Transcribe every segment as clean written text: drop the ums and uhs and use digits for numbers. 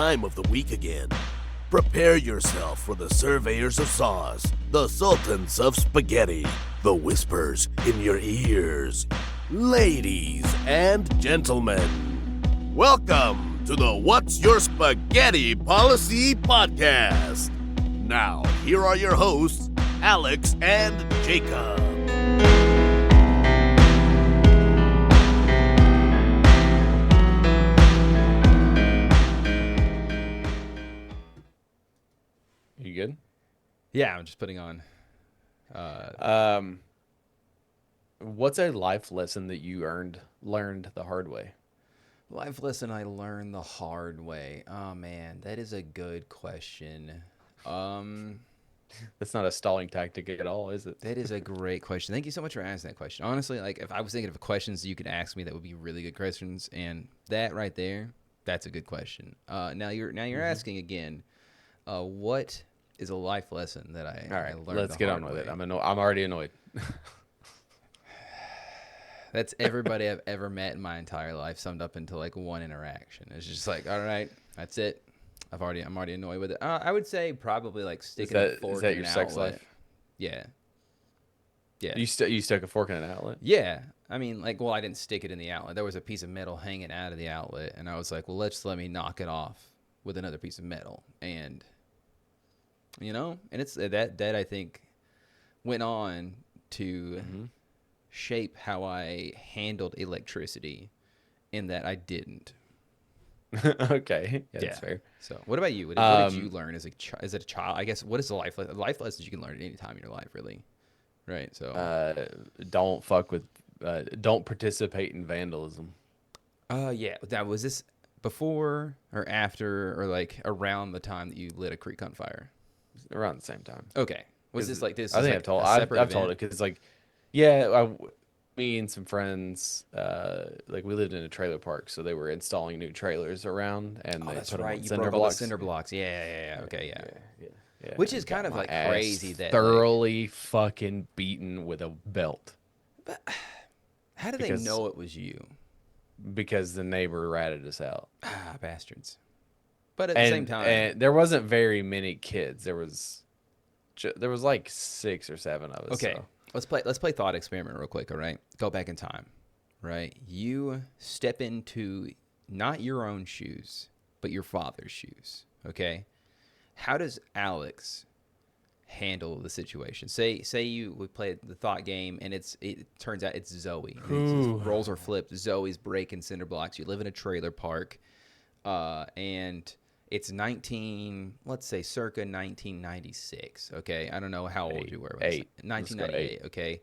time of the week again. Prepare yourself for the surveyors of sauce, the sultans of spaghetti, the whispers in your ears. Ladies and gentlemen, welcome to the What's Your Spaghetti Policy podcast. Now, here are your hosts, Alex and Jakub. You good? Yeah, I'm just putting on. What's a life lesson that you learned the hard way? Life lesson I learned the hard way. Oh man, that is a good question. That's not a stalling tactic at all, is it? That is a great question. Thank you so much for asking that question. Honestly, like if I was thinking of questions you could ask me that would be really good questions, and that right there, that's a good question. Now you're asking again, what is a life lesson that I learned? Let's get on with it. I'm already annoyed. That's everybody I've ever met in my entire life summed up into like one interaction. It's just like, all right, that's it. I'm already annoyed with it. I would say probably like sticking a fork in an outlet. Is that your sex life? Yeah. Yeah. You stuck a fork in an outlet? Yeah. I mean, like, well, I didn't stick it in the outlet. There was a piece of metal hanging out of the outlet, and I was like, well, let me knock it off with another piece of metal, and and it's that I think went on to shape how I handled electricity, in that I didn't. Okay, yeah, that's fair. So, what about you? What did you learn as a child? I guess what is the life lessons you can learn at any time in your life, really? Right. So, don't participate in vandalism. Yeah. That was this before or after or like around the time that you lit a creek on fire? Around the same time. Okay. Was this like this? I think like I've told it because like, yeah, me and some friends, like we lived in a trailer park, so they were installing new trailers around, and they that's put right. them on You cinder broke blocks. all the cinder blocks. Yeah. Okay. Yeah. Which is kind of My like ass crazy that thoroughly fucking beaten with a belt. But how do they know it was you? Because the neighbor ratted us out. Ah, bastards. But at the same time, and there wasn't very many kids. There was like 6 or 7 of us. Okay, so. let's play thought experiment real quick. All right, go back in time. Right, you step into not your own shoes, but your father's shoes. Okay, how does Alex handle the situation? Say we play the thought game, and it turns out it's Zoe. Roles are flipped. Zoe's breaking cinder blocks. You live in a trailer park, and it's let's say circa 1996. Okay, I don't know how old you were. 1998. Okay,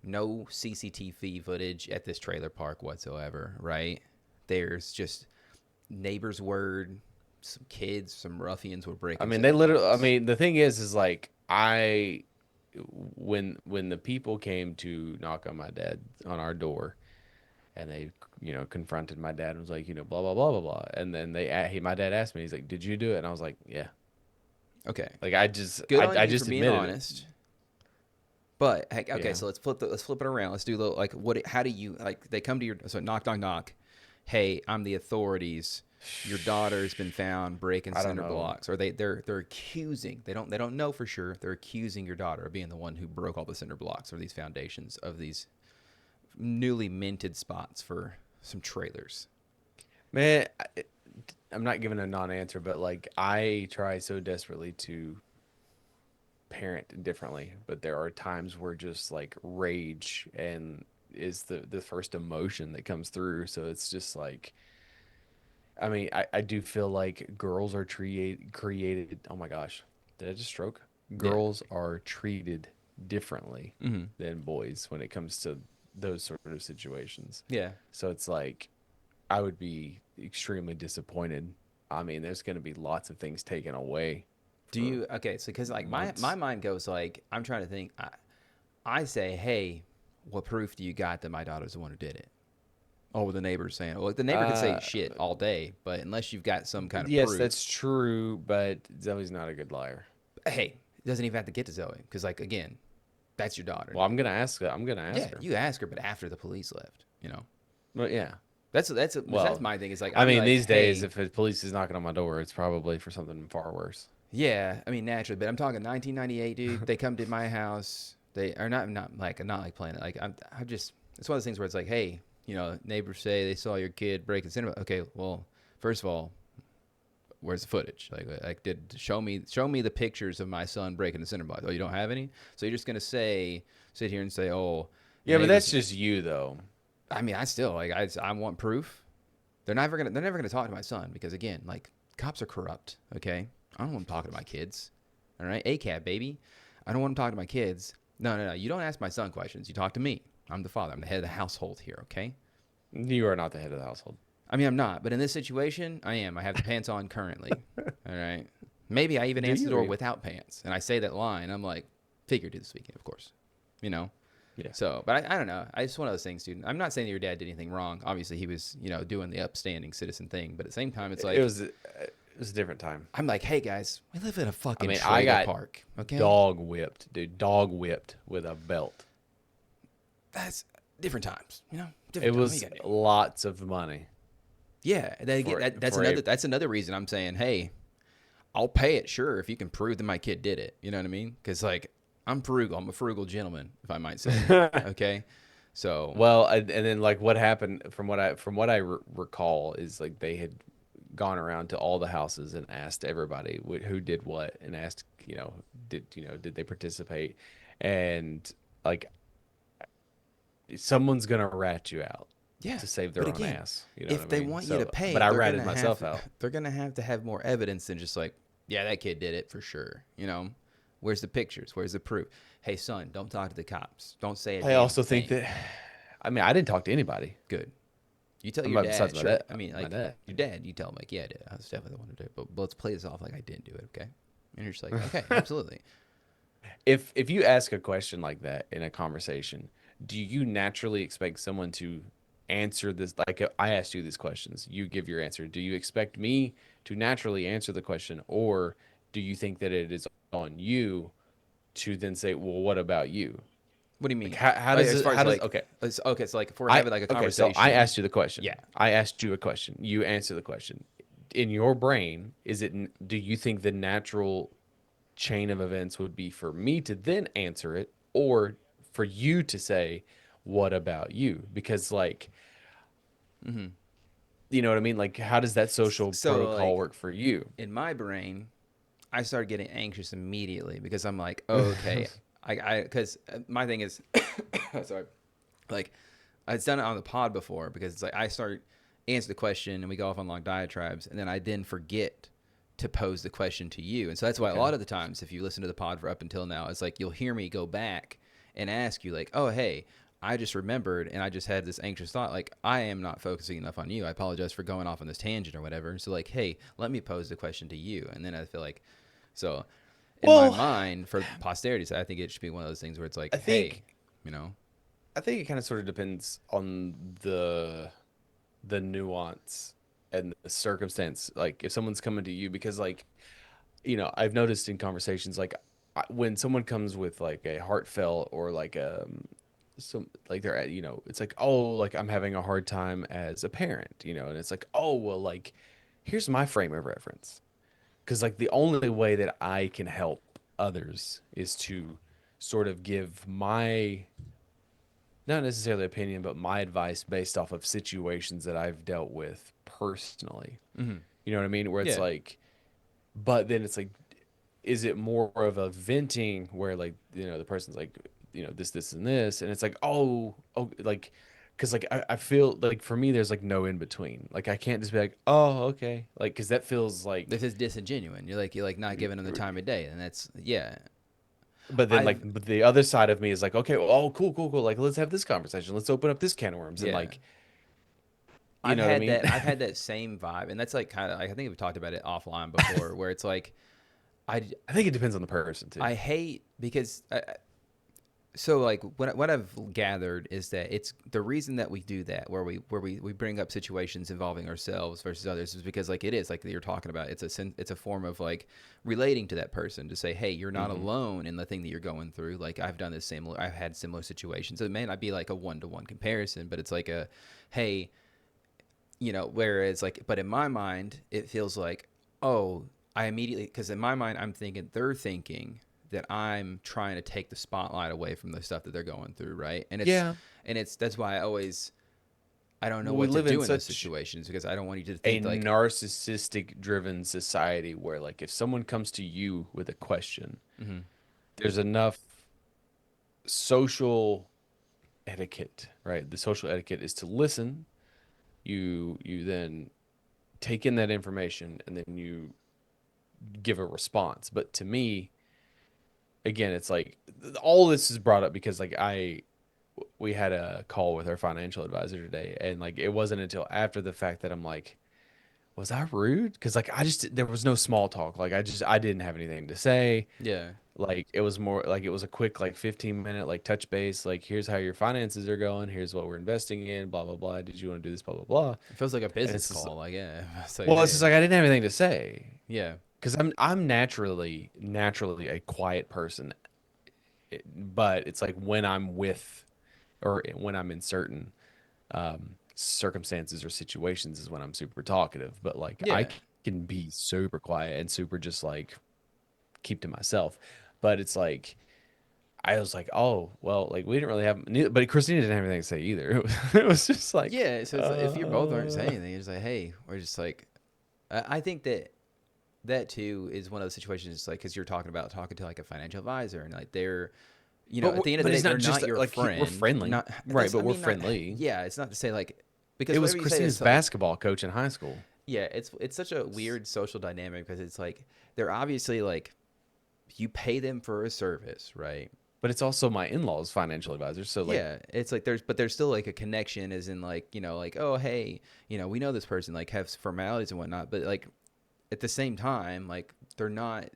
no CCTV footage at this trailer park whatsoever. Right, there's just neighbor's word. Some kids, some ruffians were breaking. I mean, they literally. I mean, the thing is like when the people came to knock on on our door, and they confronted my dad and was like, blah blah blah blah blah, and then my dad asked me, he's like, did you do it? And I was like, yeah. Okay. Like I just for being honest. It. But okay, Yeah. so let's flip it around. Let's do a little like how do you like they come to your knock knock knock. Hey, I'm the authorities. Your daughter's been found breaking cinder blocks, or they're accusing. They don't know for sure. They're accusing your daughter of being the one who broke all the cinder blocks or these foundations of these newly minted spots for some trailers. Man, I'm not giving a non-answer, but like I try so desperately to parent differently, but there are times where just like rage and is the first emotion that comes through. So it's just like, I mean, I do feel like girls are created. Oh my gosh, did I just stroke? Girls are treated differently than boys when it comes to those sort of situations. Yeah. So it's like, I would be extremely disappointed. I mean, there's going to be lots of things taken away. Do you? Okay, so because like my mind goes like, I'm trying to think. I say, hey, what proof do you got that my daughter's the one who did it? Oh, well, the neighbor's saying. Well, the neighbor can say shit all day, but unless you've got some kind of proof. Yes, that's true, but Zoe's not a good liar. Hey, it doesn't even have to get to Zoe because, like, again, that's your daughter. Well, I'm gonna ask her. Yeah, you ask her, but after the police left, But yeah. That's Well, my thing. Is like I I'd be mean, like, these days, hey, if the police is knocking on my door, it's probably for something far worse. yeah, I mean naturally, but I'm talking 1998, dude. They come to my house. They are not like playing it. Like I'm just. It's one of those things where it's like, hey, neighbors say they saw your kid breaking cinema. Okay, well, first of all, where's the footage? Like did show me the pictures of my son breaking the cinder block. Oh, you don't have any? So you're just gonna sit here and say, oh, your Yeah, but that's neighbors. just you, though. I mean, I still like I want proof. They're never gonna talk to my son because again, like cops are corrupt. Okay, I don't want them talking to my kids. All right, ACAB baby, I don't want them talking to my kids. No. You don't ask my son questions. You talk to me. I'm the father. I'm the head of the household here. Okay. You are not the head of the household. I mean, I'm not, but in this situation, I am. I have the pants on currently. All right. Maybe I even answer the door without pants, and I say that line. I'm like, figuratively speaking, of course. Yeah. So, but I don't know. I just one of those things, dude. I'm not saying that your dad did anything wrong. Obviously, he was, doing the upstanding citizen thing. But at the same time, it's like It was a different time. I'm like, hey guys, we live in a fucking I trailer got park. Okay, dog whipped, dude. Dog whipped with a belt. that's different times. It was lots of money. Yeah, that's another reason I'm saying, hey, I'll pay it, sure, if you can prove that my kid did it. You know what I mean? Because like I'm frugal. I'm a frugal gentleman, if I might say. Okay, so Well, and then like what happened from what I recall is like they had gone around to all the houses and asked everybody who did what and asked did they participate, and like someone's gonna rat you out. Yeah, To save their own ass. You know if what I they mean? want you to pay, but I they're ratted gonna myself have, out. They're gonna have more evidence than just like, yeah, that kid did it for sure. Where's the pictures? Where's the proof? Hey, son, don't talk to the cops. Don't say a I damn also think thing. that, I mean, I didn't talk to anybody. Good. You tell your dad. Besides my Sure. dad. I mean, My like dad. your dad. You tell him like, yeah, I did. I was definitely the one to do it. But let's play this off like I didn't do it. Okay. And you're just like, okay, absolutely. If you ask a question like that in a conversation, do you naturally expect someone to answer this? Like I asked you these questions, you give your answer. Do you expect me to naturally answer the question, or do you think that it is on you to then say, well, what about you? What do you mean? Like how Like, does as it, far how as does like, okay? okay, it's like if we're having like a conversation. So I asked you the question. Yeah. I asked you a question. You answer the question. In your brain, do you think the natural chain of events would be for me to then answer it, or for you to say, what about you? Because like, you know what I mean? Like, how does that social So protocol like work for you? in my brain, I started getting anxious immediately because I'm like, oh, okay, because my thing is, sorry, like I've done it on the pod before because it's like I start answer the question and we go off on long diatribes and then I then forget to pose the question to you, and so that's why a lot of the times if you listen to the pod for up until now, it's like you'll hear me go back and ask you like, oh hey, I just remembered and I just had this anxious thought, like I am not focusing enough on you, I apologize for going off on this tangent or whatever, so like, hey, let me pose the question to you, and then I feel like, so in my Well, mind for posterity's I think it should be one of those things where it's like, I hey, think you know I think it kind of sort of depends on the nuance and the circumstance. Like if someone's coming to you because like, I've noticed in conversations like when someone comes with like a heartfelt or like some like they're at, it's like, oh, like I'm having a hard time as a parent, and it's like, oh, well, like here's my frame of reference. Because like the only way that I can help others is to sort of give my not necessarily opinion, but my advice based off of situations that I've dealt with personally. You know what I mean? Where it's Yeah. like, but then it's like, is it more of a venting where like, the person's like, this, and this, and it's like, oh, like, because like I feel like for me, there's like no in between. Like I can't just be like, oh, okay, like because that feels like. this is disingenuous. You're like not giving them the time of day, and that's yeah. But then, I've but the other side of me is like, okay, well, oh, cool, cool, cool. Like, let's have this conversation. Let's open up this can of worms, and Yeah. like, you know what I mean? I've had that same vibe, and that's like kind of like I think we've talked about it offline before, where it's like I I think it depends on the person too. I hate because so like what I've gathered is that it's the reason that we do that where we bring up situations involving ourselves versus others is because like it is like you're talking about it's a form of like relating to that person to say, hey, you're not alone in the thing that you're going through. Like I've had similar situations. So it may not be like a one-to-one comparison, but it's like a, hey, you know, whereas like, but in my mind, it feels like, oh, I immediately, because in my mind, I'm thinking they're thinking that I'm trying to take the spotlight away from the stuff that they're going through, right? Yeah. And it's that's why I don't know Well, we what to live in do in those such situations because I don't want you to a think like, narcissistic driven society where like if someone comes to you with a question, there's enough social etiquette, right? The social etiquette is to listen. You then take in that information and then you give a response. But to me, again, it's like all this is brought up because like we had a call with our financial advisor today, and like it wasn't until after the fact that I'm like, was I rude? Because like there was no small talk. Like I didn't have anything to say. yeah, Like it was more like it was a quick like 15-minute like touch base. Like here's how your finances are going. Here's what we're investing in. Blah blah blah. Did you want to do this? Blah blah blah. it feels like a And business it's just, call. Like, yeah, it's like, well, it's just hey, like I didn't have anything to say yeah, because I'm naturally a quiet person. But it's like when I'm with or when I'm in certain circumstances or situations is when I'm super talkative. But like I yeah. can be super quiet and super just like keep to myself. But it's like I was like, oh well, like we didn't really have, but Christina didn't have anything to say either. It was just like, Yeah, so it's like, if you both aren't saying anything, it's like, hey, we're just like, I think that that too is one of those situations, it's like, because you're talking to like a financial advisor, and like they're, you know, at the end of the day, it's they're not just not your like we're friend. friendly, Not right? that's, But I we're mean, not, friendly. yeah, it's not to say like because It was whatever you say, Christina's it's like, basketball coach in high school. yeah, it's such a weird social dynamic because it's like they're obviously like you pay them for a service, right? But it's also my in-laws financial advisor. So like, Yeah, it's like there's still like a connection, as in like, you know, like, oh hey, you know, we know this person, like have formalities and whatnot, but like at the same time, like they're not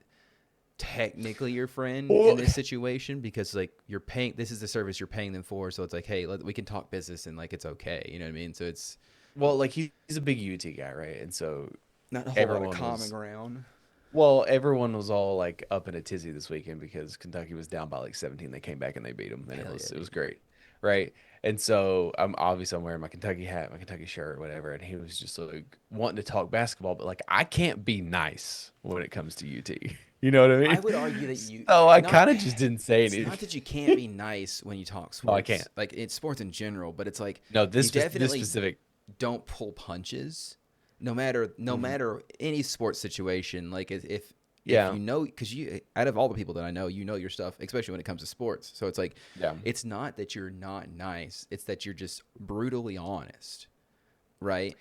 technically your friend in well, this situation because like you're paying, this is the service you're paying them for, so it's like, hey, we can talk business and like it's okay, you know what I mean? So it's like he's a big UT guy, right? And so not a whole lot of everyone common was ground. well, everyone was all like up in a tizzy this weekend because Kentucky was down by like 17. They came back and they beat them, and Hell yeah, it was dude. great, right? And so I'm wearing my Kentucky hat, my Kentucky shirt, whatever, and he was just like wanting to talk basketball, but like I can't be nice when it comes to UT. You know what I I mean? would argue that you So I not kind of just didn't say it's anything. not that you can't be nice when you talk No, I sports, can't. like it's sports in general, but it's like No, you this definitely specific. don't pull punches no Mhm. matter any sports situation. Like if Yeah, you know, because you, out of all the people that I know, you know your stuff, especially when it comes to sports. So it's like yeah. it's not that you're not nice, it's that you're just brutally honest, right?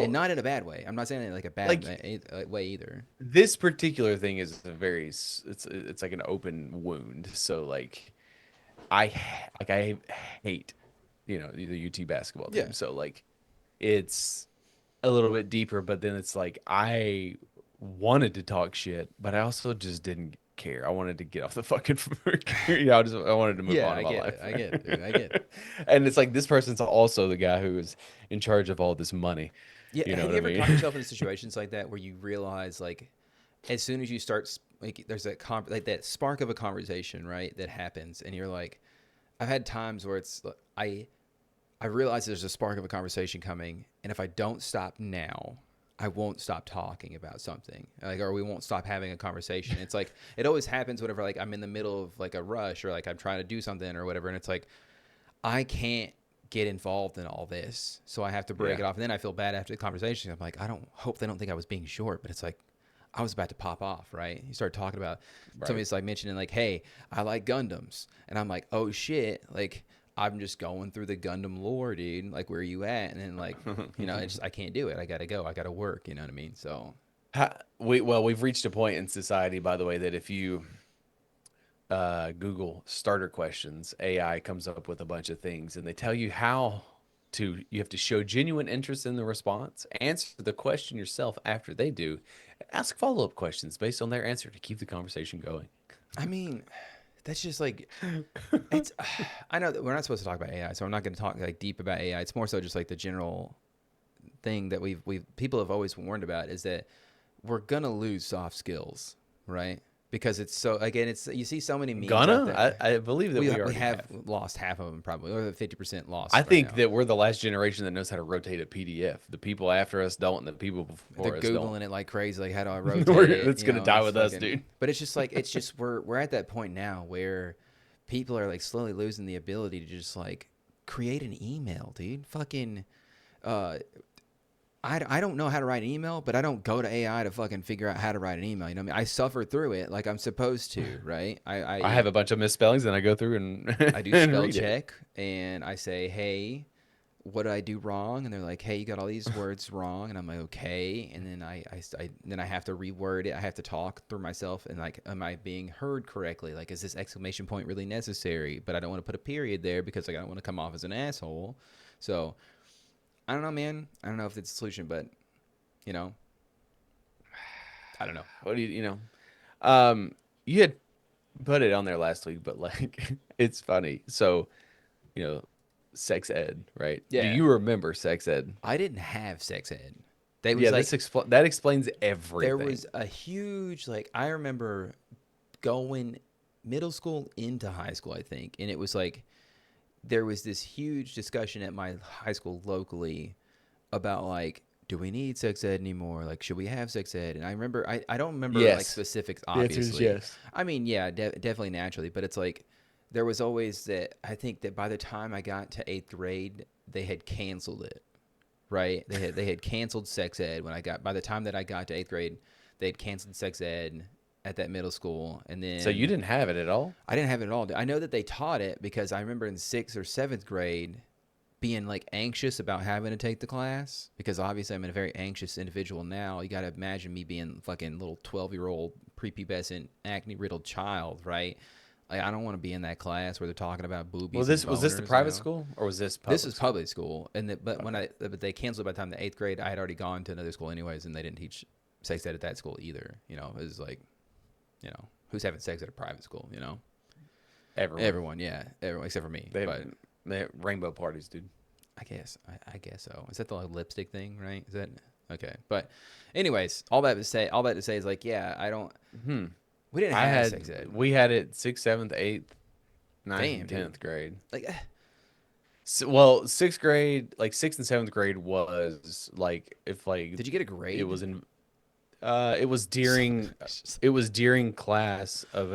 And Well, not in a bad way. I'm not saying it like a bad like way either. this particular thing is a very it's like an open wound. So like I hate the UT basketball Yeah. team. So like it's a little bit deeper, but then it's like I wanted to talk shit, but I also just didn't care. I wanted to get off the fucking I wanted to move Yeah, on in my life. I get it, dude. I get it. And it's like this person's also the guy who is in charge of all this money. Yeah, You know have what you I ever mean? caught yourself in situations like that where you realize like as soon as you start like there's that like that spark of a conversation, right, that happens and you're like I've had times where it's I realize there's a spark of a conversation coming, and if I don't stop now, I won't stop talking about something, like, or we won't stop having a conversation. It's like it always happens whenever like I'm in the middle of like a rush or like I'm trying to do something or whatever, and it's like I can't get involved in all this, so I have to break Yeah. it off, and then I feel bad after the conversation. I'm like, I don't hope they don't think I was being short, but it's like I was about to pop off, right? You start talking about Right. somebody's like mentioning like, hey, I like Gundams, and I'm like, oh shit, like I'm just going through the Gundam lore, dude. Like, where are you at? And then like, you know, it's just, I can't do it. I gotta go. I gotta work. You know what I mean? So We've reached a point in society, by the way, that if you Google starter questions, AI comes up with a bunch of things, and they tell you how to. You have to show genuine interest in the response, answer the question yourself after they do, ask follow-up questions based on their answer to keep the conversation going. I mean, that's just like it's. I know that we're not supposed to talk about AI, so I'm not going to talk like deep about AI. It's more so just like the general thing that we've people have always warned about is that we're gonna lose soft skills, right? because it's so, again, it's, you see so many memes out Gonna? there. I believe that we already have lost half of them probably, or 50% lost. I right think now. that we're the last generation that knows how to rotate a PDF. The people after us don't, and the people before They're us Googling don't. it like crazy, like how do I rotate it? It's gonna die with us, dude. But it's just like, it's just, we're at that point now where people are like slowly losing the ability to just like create an email, dude. Fucking, I don't know how to write an email, but I don't go to AI to fucking figure out how to write an email. You know what I mean? I suffer through it like I'm supposed to, right? I have a bunch of misspellings, and I go through and I do and spell read it. check, and I say, hey, what did I do wrong? And they're like, hey, you got all these words wrong. And I'm like, okay. And then I have to reword it. I have to talk through myself and like, am I being heard correctly? Like, is this exclamation point really necessary? But I don't want to put a period there because like, I don't want to come off as an asshole. So I don't know, man. I don't know if it's a solution, but you know, I don't know. What do you you had put it on there last week, but like it's funny. So, sex ed, right? Do Yeah. you remember sex ed? I didn't have sex ed. They was Yeah, like, that explains everything. there was a huge, like, I remember going middle school into high school, I think. And it was like, there was this huge discussion at my high school locally about like, do we need sex ed anymore? Like, should we have sex ed? And I remember, I don't remember like Yes. specifics, The answer is obviously. yes. I mean, yeah, definitely naturally, but it's like, there was always that, I think that by the time I got to 8th grade, they had canceled it, right? They had canceled sex ed by the time that I got to 8th grade, they had canceled sex ed at that middle school. And then, So you didn't have it at all? I didn't have it at all. I know that they taught it because I remember in 6th or 7th grade being like anxious about having to take the class, because obviously I'm a very anxious individual now. You got to imagine me being fucking little 12-year-old prepubescent acne riddled child, right? Like, I don't want to be in that class where they're talking about boobies. Was this the boners, private school or was this public? This is public school, and but they canceled by the time the 8th grade. I had already gone to another school anyways, and they didn't teach sex ed at that school either. You know, it was like, who's having sex at a private school? You know, everyone, yeah, everyone except for me. They have rainbow parties, dude. I guess so. Is that the lipstick thing, right? Is that okay? But anyways, all that to say is like, yeah, I don't. We didn't have sex ed. We had it 6th, 7th, 8th, 9th, Damn, and dude. 10th grade. Like, Well, 6th grade, like 6th and 7th grade was like, if like did you get a grade? it was in it was during class of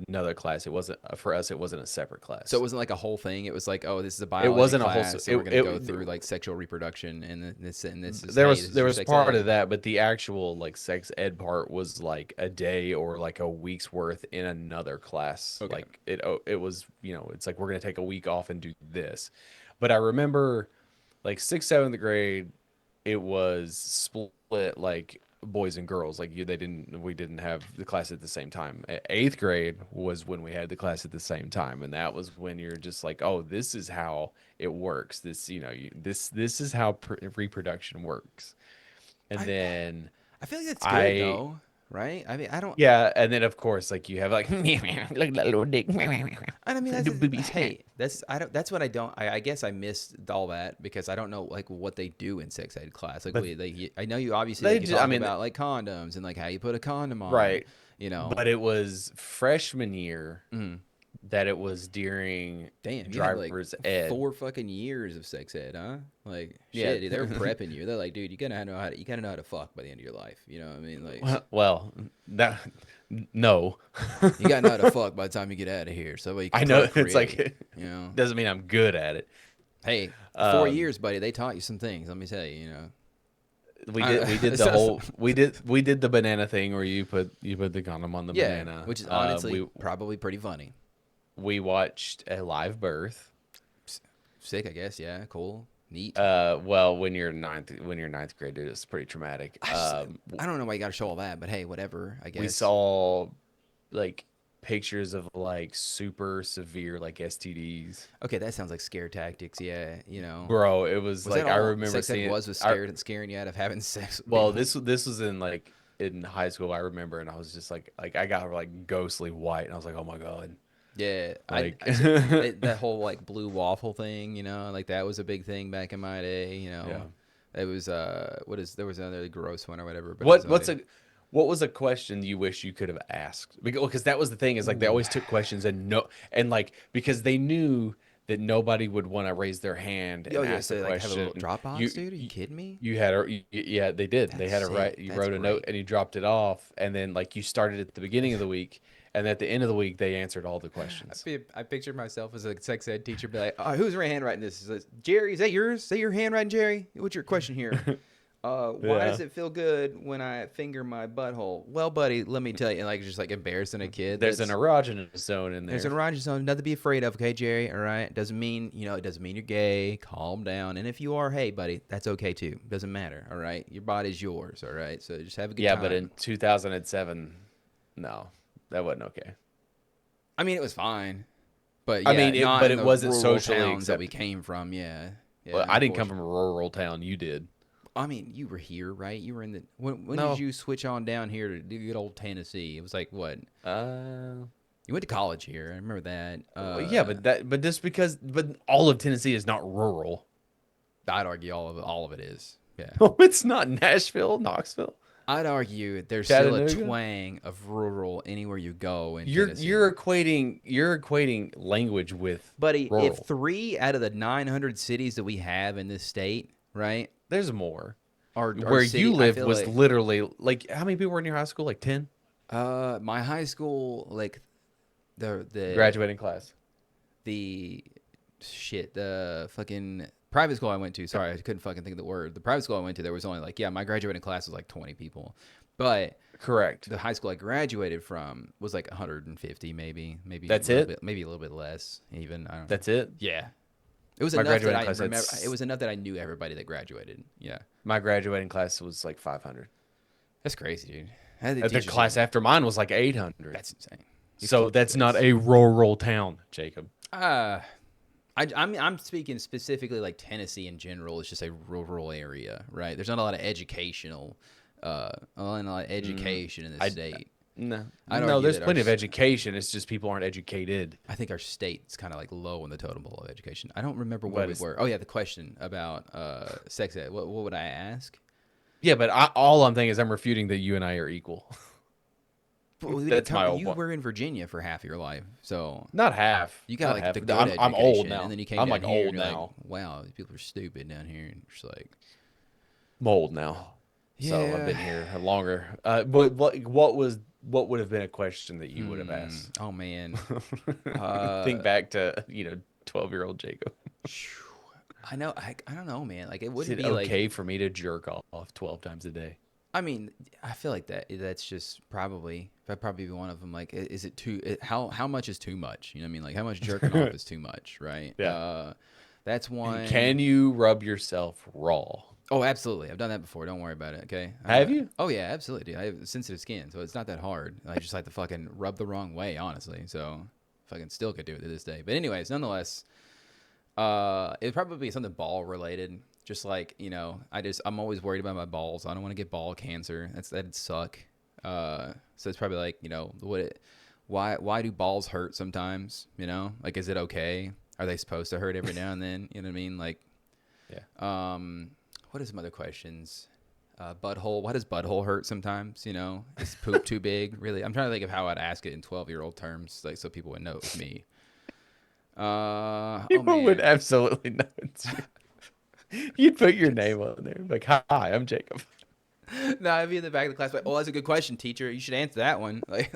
another class. It wasn't for us. It wasn't a separate class. So it wasn't like a whole thing. It was like, oh, this is a biology wasn't a whole class, so we're gonna go through like sexual reproduction, and this is there this is there your was sex part ed. of that, but the actual like sex ed part was like a day or like a week's worth in another class. Okay. Like it was, it's like we're gonna take a week off and do this. But I remember like 6th, 7th grade, it was split like boys and girls. Like we didn't have the class at the same time. 8th grade was when we had the class at the same time, and that was when you're just like, oh, this is how it works. This this is how reproduction works. And then I feel like that's good though, right? I mean, I don't. Yeah, and then of course, like you have like look at that little dick. I mean, that's what I don't. I guess I missed all that because I don't know like what they do in sex ed class. Like, I know you obviously talk about like condoms and like how you put a condom on, right? But it was freshman year that it was during driver's ed. 4 fucking years of sex ed, huh? Like, shit, dude, they're prepping you. They're like, dude, you gotta know how to fuck by the end of your life. You know what I mean? Like, no, you gotta know how to fuck by the time you get out of here. So you can I know procreate, it's like doesn't mean I'm good at it. Hey, 4 years, buddy. They taught you some things. Let me tell you. We did the banana thing where you put the condom on the banana, which is honestly probably pretty funny. We watched a live birth. Sick, I guess. Yeah, cool, neat. Well, when you're ninth grade, dude, it's pretty traumatic. I don't know why you got to show all that, but hey, whatever. I guess we saw like pictures of like super severe like STDs. Okay, that sounds like scare tactics. Yeah, Bro, it was like I remember sex seeing ed was scaring you out of having sex. Well, this was in high school, I remember, and I was just like I got like ghostly white, and I was like, oh my god. Yeah, like that whole like blue waffle thing, like that was a big thing back in my day. Yeah. It was there was another gross one or whatever. But What was a question you wish you could have asked? Because that was the thing is like they always took questions and like because they knew that nobody would want to raise their hand Oh and yeah, ask so the they like have a question. little Dropbox, dude. Are you kidding me? You had a yeah, they did. They That's had a sick. You That's wrote a note great. and you dropped it off, and then like you started at the beginning of the week, and at the end of the week they answered all the questions. I pictured myself as a sex ed teacher, be like, "Oh, who's handwriting this? Is it Jerry? Is that yours? Is that your handwriting, Jerry? What's your question here? Why Yeah. does it feel good when I finger my butthole? Well, buddy, let me tell you, and like just like embarrassing a kid. There's an erogenous zone in There's an there. erogenous zone, nothing to be afraid of, okay, Jerry? All right, doesn't mean it doesn't mean you're gay. Calm down, and if you are, hey, buddy, that's okay too. Doesn't matter. All right, your body's yours. All right, so just have a good Yeah, time. but in 2007, no, that wasn't okay. I mean, it was fine, but I yeah, mean, not but in it the wasn't rural socially towns that we accepted. came from. Yeah, Well, I didn't come unfortunately. from a rural town. You did. I mean, you were here, right? You were in the. When No. did you switch on down here to good old Tennessee? It was like what? Uh, You went to college here. I remember that. well, yeah, but just because, but all of Tennessee is not rural. I'd argue all of it is. Yeah. No, it's not Nashville, Knoxville. I'd argue there's still a Chattanooga? twang of rural anywhere you go in You're Tennessee. you're equating language with Buddy, rural. if 3 out of the 900 cities that we have in this state, right, There's more. are Where city, you I live feel was like, literally like how many people were in your high school? Like 10 my high school, like the graduating class. the shit, the fucking private school I went to. Sorry, I couldn't fucking think of the word. The private school I went to, there was only like, yeah, my graduating class was like 20 people, but Correct. the high school I graduated from was like 150, maybe That's a little it? bit, maybe a little bit less, even. I don't. That's it. Yeah, it was My enough that graduating I class had remember. It was enough that I knew everybody that graduated. Yeah, My graduating class was like 500. that's crazy, dude. I had to The teach you class something. after mine was like 800. That's insane. So that's not a rural town, Jacob. I'm speaking specifically like Tennessee in general. It's just a rural area, right? There's not a lot of educational, a lot of education in the state. No, I'd no. argue There's that our plenty of s- education. It's just people aren't educated. I think our state's kind of like low on the totem pole of education. I don't remember But where we it's- were. Oh yeah, the question about sex ed. What would I ask? Yeah, but all I'm thinking is I'm refuting that you and I are equal. That's my whole You point. were in Virginia for half your life, so Not half. you got Not like half. the good I'm old education, now. and then you came I'm down like here old and you're now. like, wow, these people are stupid down here, and you're just like, I'm old now. So I've been here longer. But what would have been a question that you would have asked? oh man. Think back to 12-year-old Jacob. I know. I don't know, man. Like it Is wouldn't it be like. okay for me to jerk off 12 times a day? I mean, I feel like that's just probably that'd probably be one of them. Like, is it too? How much is too much? You know what I mean? Like, how much jerking off is too much, right? Yeah. That's one. Can you rub yourself raw? Oh, absolutely. I've done that before. Don't worry about it. Okay. Have you? Oh yeah, absolutely, dude. I have sensitive skin, so it's not that hard. I just like to fucking rub the wrong way, honestly. So, fucking still could do it to this day. But anyways, nonetheless, it'd probably be something ball related. Just like, I'm always worried about my balls. I don't want to get ball cancer. That'd suck. So it's probably like, why do balls hurt sometimes? Like, is it okay? Are they supposed to hurt every now and then? You know what I mean? Like, Yeah. what are some other questions? Butthole. Why does butthole hurt sometimes? Is poop too big? Really? I'm trying to think of how I'd ask it in 12-year-old terms, like so people would know it was me. People would Man. absolutely know it's you. You'd put your name on there. Like, hi, I'm Jacob. No, I'd be in the back of the class like, oh, that's a good question, teacher. You should answer that one. Like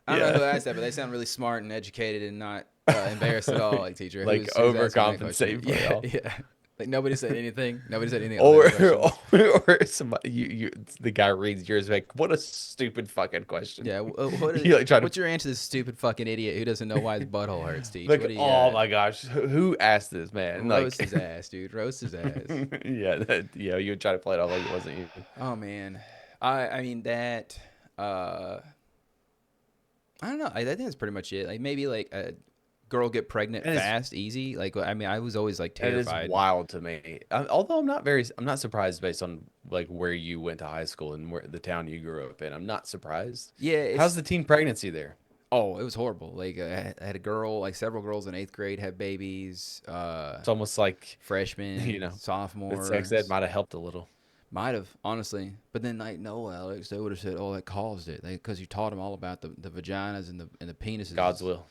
I don't know who asked that, but they sound really smart and educated and not embarrassed at all. Like, teacher, Like, who's asking that overcompensate question? for it all. Yeah. Like nobody said anything. Nobody said anything. Or somebody, the guy reads yours like, what a stupid fucking question. Yeah. You, like, try to- What's your answer to this stupid fucking idiot who doesn't know why his butthole hurts, teach? Like, What do you oh got? my gosh, who asked this, man? Roast Like, his ass, dude. Roast his ass. yeah, you would try to play it off like it wasn't you. Oh man, I mean that. I don't know. I think that's pretty much it. Like maybe like a girl get pregnant That is- fast, easy. Like I mean, I was always like That is terrified. wild to me. Although I'm not surprised based on like where you went to high school and where the town you grew up in. I'm not surprised. Yeah. How's the teen pregnancy there? Oh, it was horrible. Like I had a girl, like several girls in 8th grade had babies. It's almost like Freshmen, the sophomores. sex ed might have helped a little. Might have, honestly. But then, like, no, Alex, they would have said, oh, that caused it. Because you taught them all about the vaginas and the penises. God's will.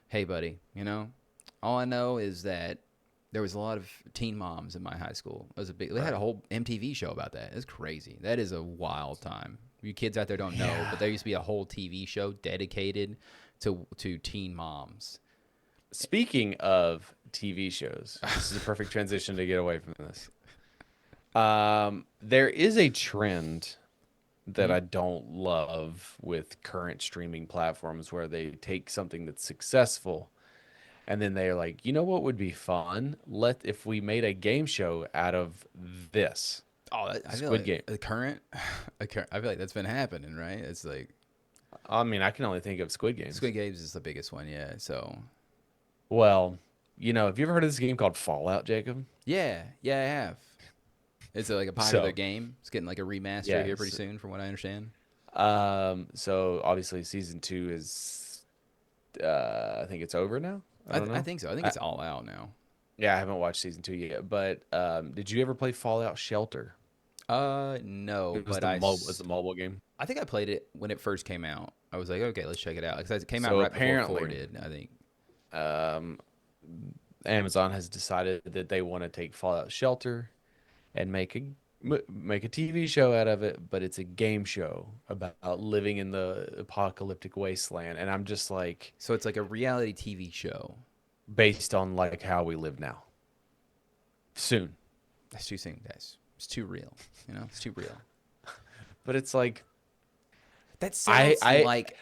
Hey, buddy, you know? All I know is that there was a lot of teen moms in my high school. It was a big. They had a whole MTV show about that. It's crazy. That is a wild time. You kids out there don't know, but there used to be a whole TV show dedicated to teen moms. Speaking of TV shows, this is a perfect transition to get away from this. There is a trend that I don't love with current streaming platforms where they take something that's successful and then they're like, you know what would be fun? If we made a game show out of this. Oh, I feel Squid like Game. I feel like that's been happening, right? It's like I mean, I can only think of Squid Games. Squid Games is the biggest one, yeah. So, Well, have you ever heard of this game called Fallout, Jacob? yeah, I have. It's like a popular game. It's getting like a remaster here pretty soon, from what I understand. So obviously season 2 is, I think it's over now. I don't know. I think so. I think it's all out now. Yeah, I haven't watched season 2 yet. But did you ever play Fallout Shelter? No, It was but it's a mobile game. I think I played it when it first came out. I was like, okay, let's check it out, because it came out So right before 4 apparently- did. I think. Amazon has decided that they want to take Fallout Shelter and make a TV show out of it, but it's a game show about living in the apocalyptic wasteland. And I'm just like, So it's like a reality TV show. based on like how we live now. Soon. That's too soon, guys. It's too real. You know, it's too real. But it's like, That sounds like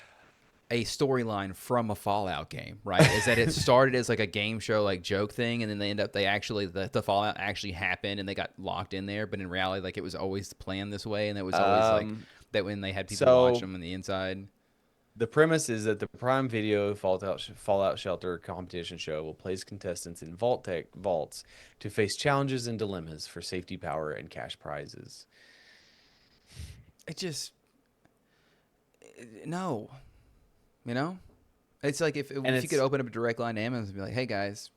a storyline from a Fallout game, right? Is that it started as like a game show, like joke thing, and then the Fallout actually happened, and they got locked in there. But in reality, like, it was always planned this way, and it was always like that when they had people watch them on the inside. the premise is that the Prime Video Fallout Shelter competition show will place contestants in vaults to face challenges and dilemmas for safety, power, and cash prizes. It just no, you know, it's like if you could open up a direct line to Amazon and be like, hey guys,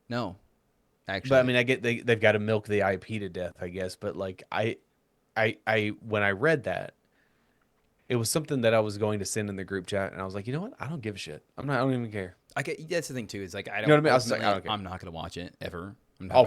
no, actually. But I mean, I get they've got to milk the IP to death, I guess. But like I when I read that, it was something that I was going to send in the group chat, and I was like, you know what? I don't give a shit. I don't even care. That's the thing too. Is like I don't. You know what I mean? I was like, ultimately, I don't care. I'm not gonna watch it ever.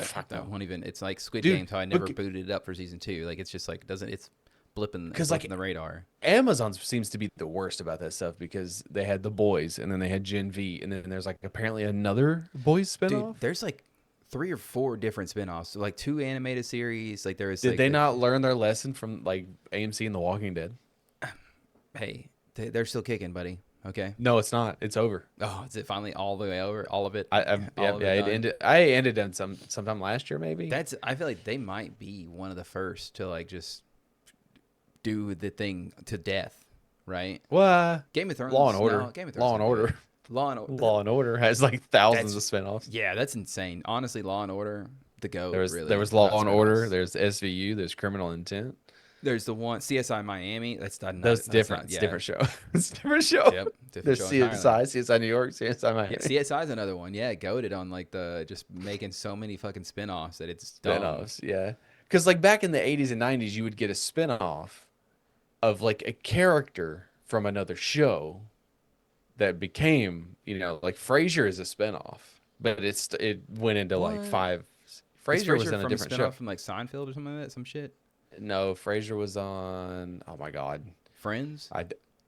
Fuck I no. won't even. It's like Squid Dude, Game. How I never look- booted it up for season 2. Like, it's just like it's blipping the radar. Amazon seems to be the worst about that stuff because they had The Boys, and then they had Gen V, and then there's like apparently another Boys spinoff. Dude, there's like 3 or 4 different spinoffs. So like 2 animated series. Like there was. Did they not learn their lesson from like AMC and The Walking Dead? Hey, they're still kicking, buddy. Okay. No, it's not. It's over. Oh, is it finally all the way over? All of it? It done? ended. I ended in sometime last year, maybe. I feel like they might be one of the first to like just do the thing to death, right? Well, Game of Thrones. Law and Order. No, Game of Thrones. Law and Order. Law and Order has like thousands of spinoffs. Yeah, that's insane. Honestly, Law and Order, the GOAT. There was Law and Order. There's SVU. There's Criminal Intent. There's the one CSI Miami. That's not. That's different. It's a different show. It's a different show. Yep. There's CSI New York, CSI Miami. Yeah, CSI is another one. Yeah, goated on like the just making so many fucking spinoffs that it's dumb. Spinoffs, yeah. Because like back in the 80s and 90s, you would get a spinoff of like a character from another show that became, like Frasier is a spinoff, but it went into like 5. Frasier was in a different show from like Seinfeld or something like that. Some shit. No, Frasier was on. Oh my God, Friends.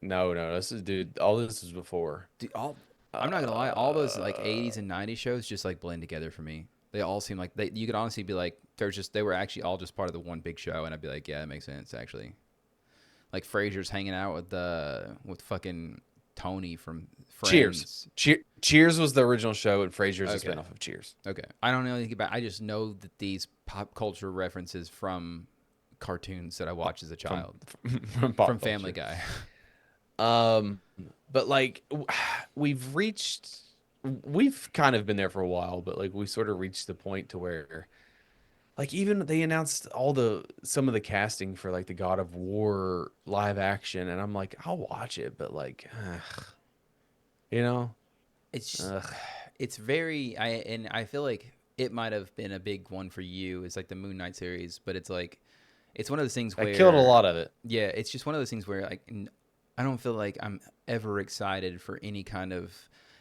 No. This is all this was before. Dude, I'm not gonna lie. All those like 80s and 90s shows just like blend together for me. They all seem like you could honestly be like they were actually all just part of the one big show, and I'd be like, yeah, that makes sense actually. Like Frasier's hanging out with fucking Tony from Friends. Cheers was the original show, and Frasier's a spinoff of Cheers. Okay, I don't know anything about. I just know that these pop culture references from cartoons that I watched as a child from Family Guy. But like we've kind of been there for a while, but like we sort of reached the point to where like even they announced some of the casting for like the God of War live action, and I'm like, I'll watch it, but like it's very I feel like it might have been a big one for you. It's like the Moon Knight series, but it's like it's one of those things I where killed a lot of it. Yeah, it's just one of those things where like I don't feel like I'm ever excited for any kind of,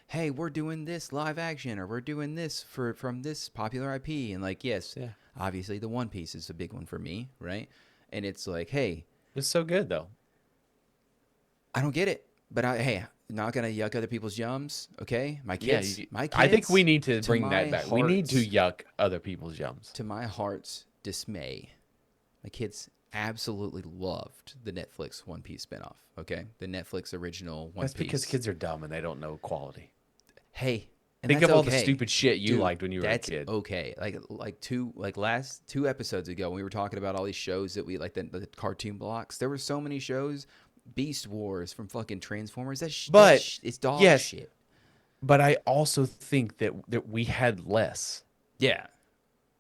hey, we're doing this live action or we're doing this from this popular IP. And like, yes, Yeah. obviously the One Piece is a big one for me, right? And it's like, hey, It's so good though. I don't get it, but hey, not gonna yuck other people's yums, okay? My kids, my kids. I think we need to bring my that back. We need to heart's- yuck other people's yums. To my heart's dismay, my kids absolutely loved the Netflix One Piece spinoff. Okay, the Netflix original One That's Piece. because kids are dumb and they don't know quality. Hey, and Think that's of all the okay. stupid shit you Dude, liked when you were a that's kid. okay. Last 2 episodes ago, when we were talking about all these shows that we like, the cartoon blocks. There were so many shows. Beast Wars from fucking Transformers. It's dog yes. shit. But I also think that we had less. Yeah.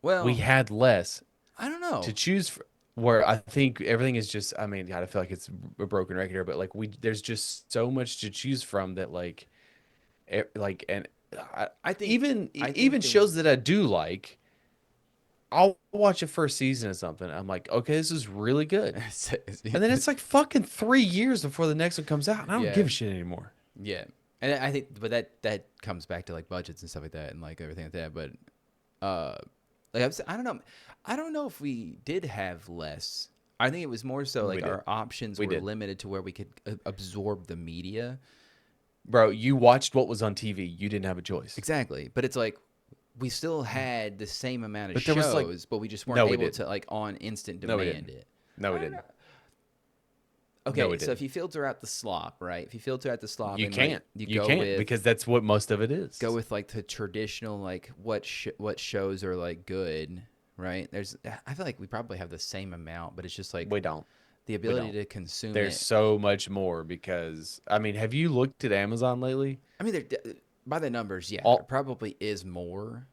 Well, We had less I don't know. to choose for, where I think everything is just, I mean, God, I feel like it's a broken record here, but like there's just so much to choose from that and I think even shows that I do like, I'll watch a first season of something. I'm like, okay, this is really good. And then it's like fucking 3 years before the next one comes out. And I don't Yeah. give a shit anymore. Yeah, and I think, but that comes back to like budgets and stuff like that, and like everything like that. But I don't know if we did have less. I think it was more so like our options were limited to where we could absorb the media. Bro, you watched what was on TV. You didn't have a choice. Exactly, but it's like we still had the same amount of But there was, like- shows, but we just weren't No, we able didn't. to like on instant No, we demand didn't. it. No, we didn't. Okay, No, we so didn't. if you filter out the slop, right? If you filter out the slop, You and, can't. like, You go can't with, because that's what most of it is. go with like the traditional like what shows are like good, right? I feel like we probably have the same amount, but it's just like We don't. the ability don't. to consume There's it. so much more because, I mean, have you looked at Amazon lately? I mean, by the numbers, yeah, All- there probably is more.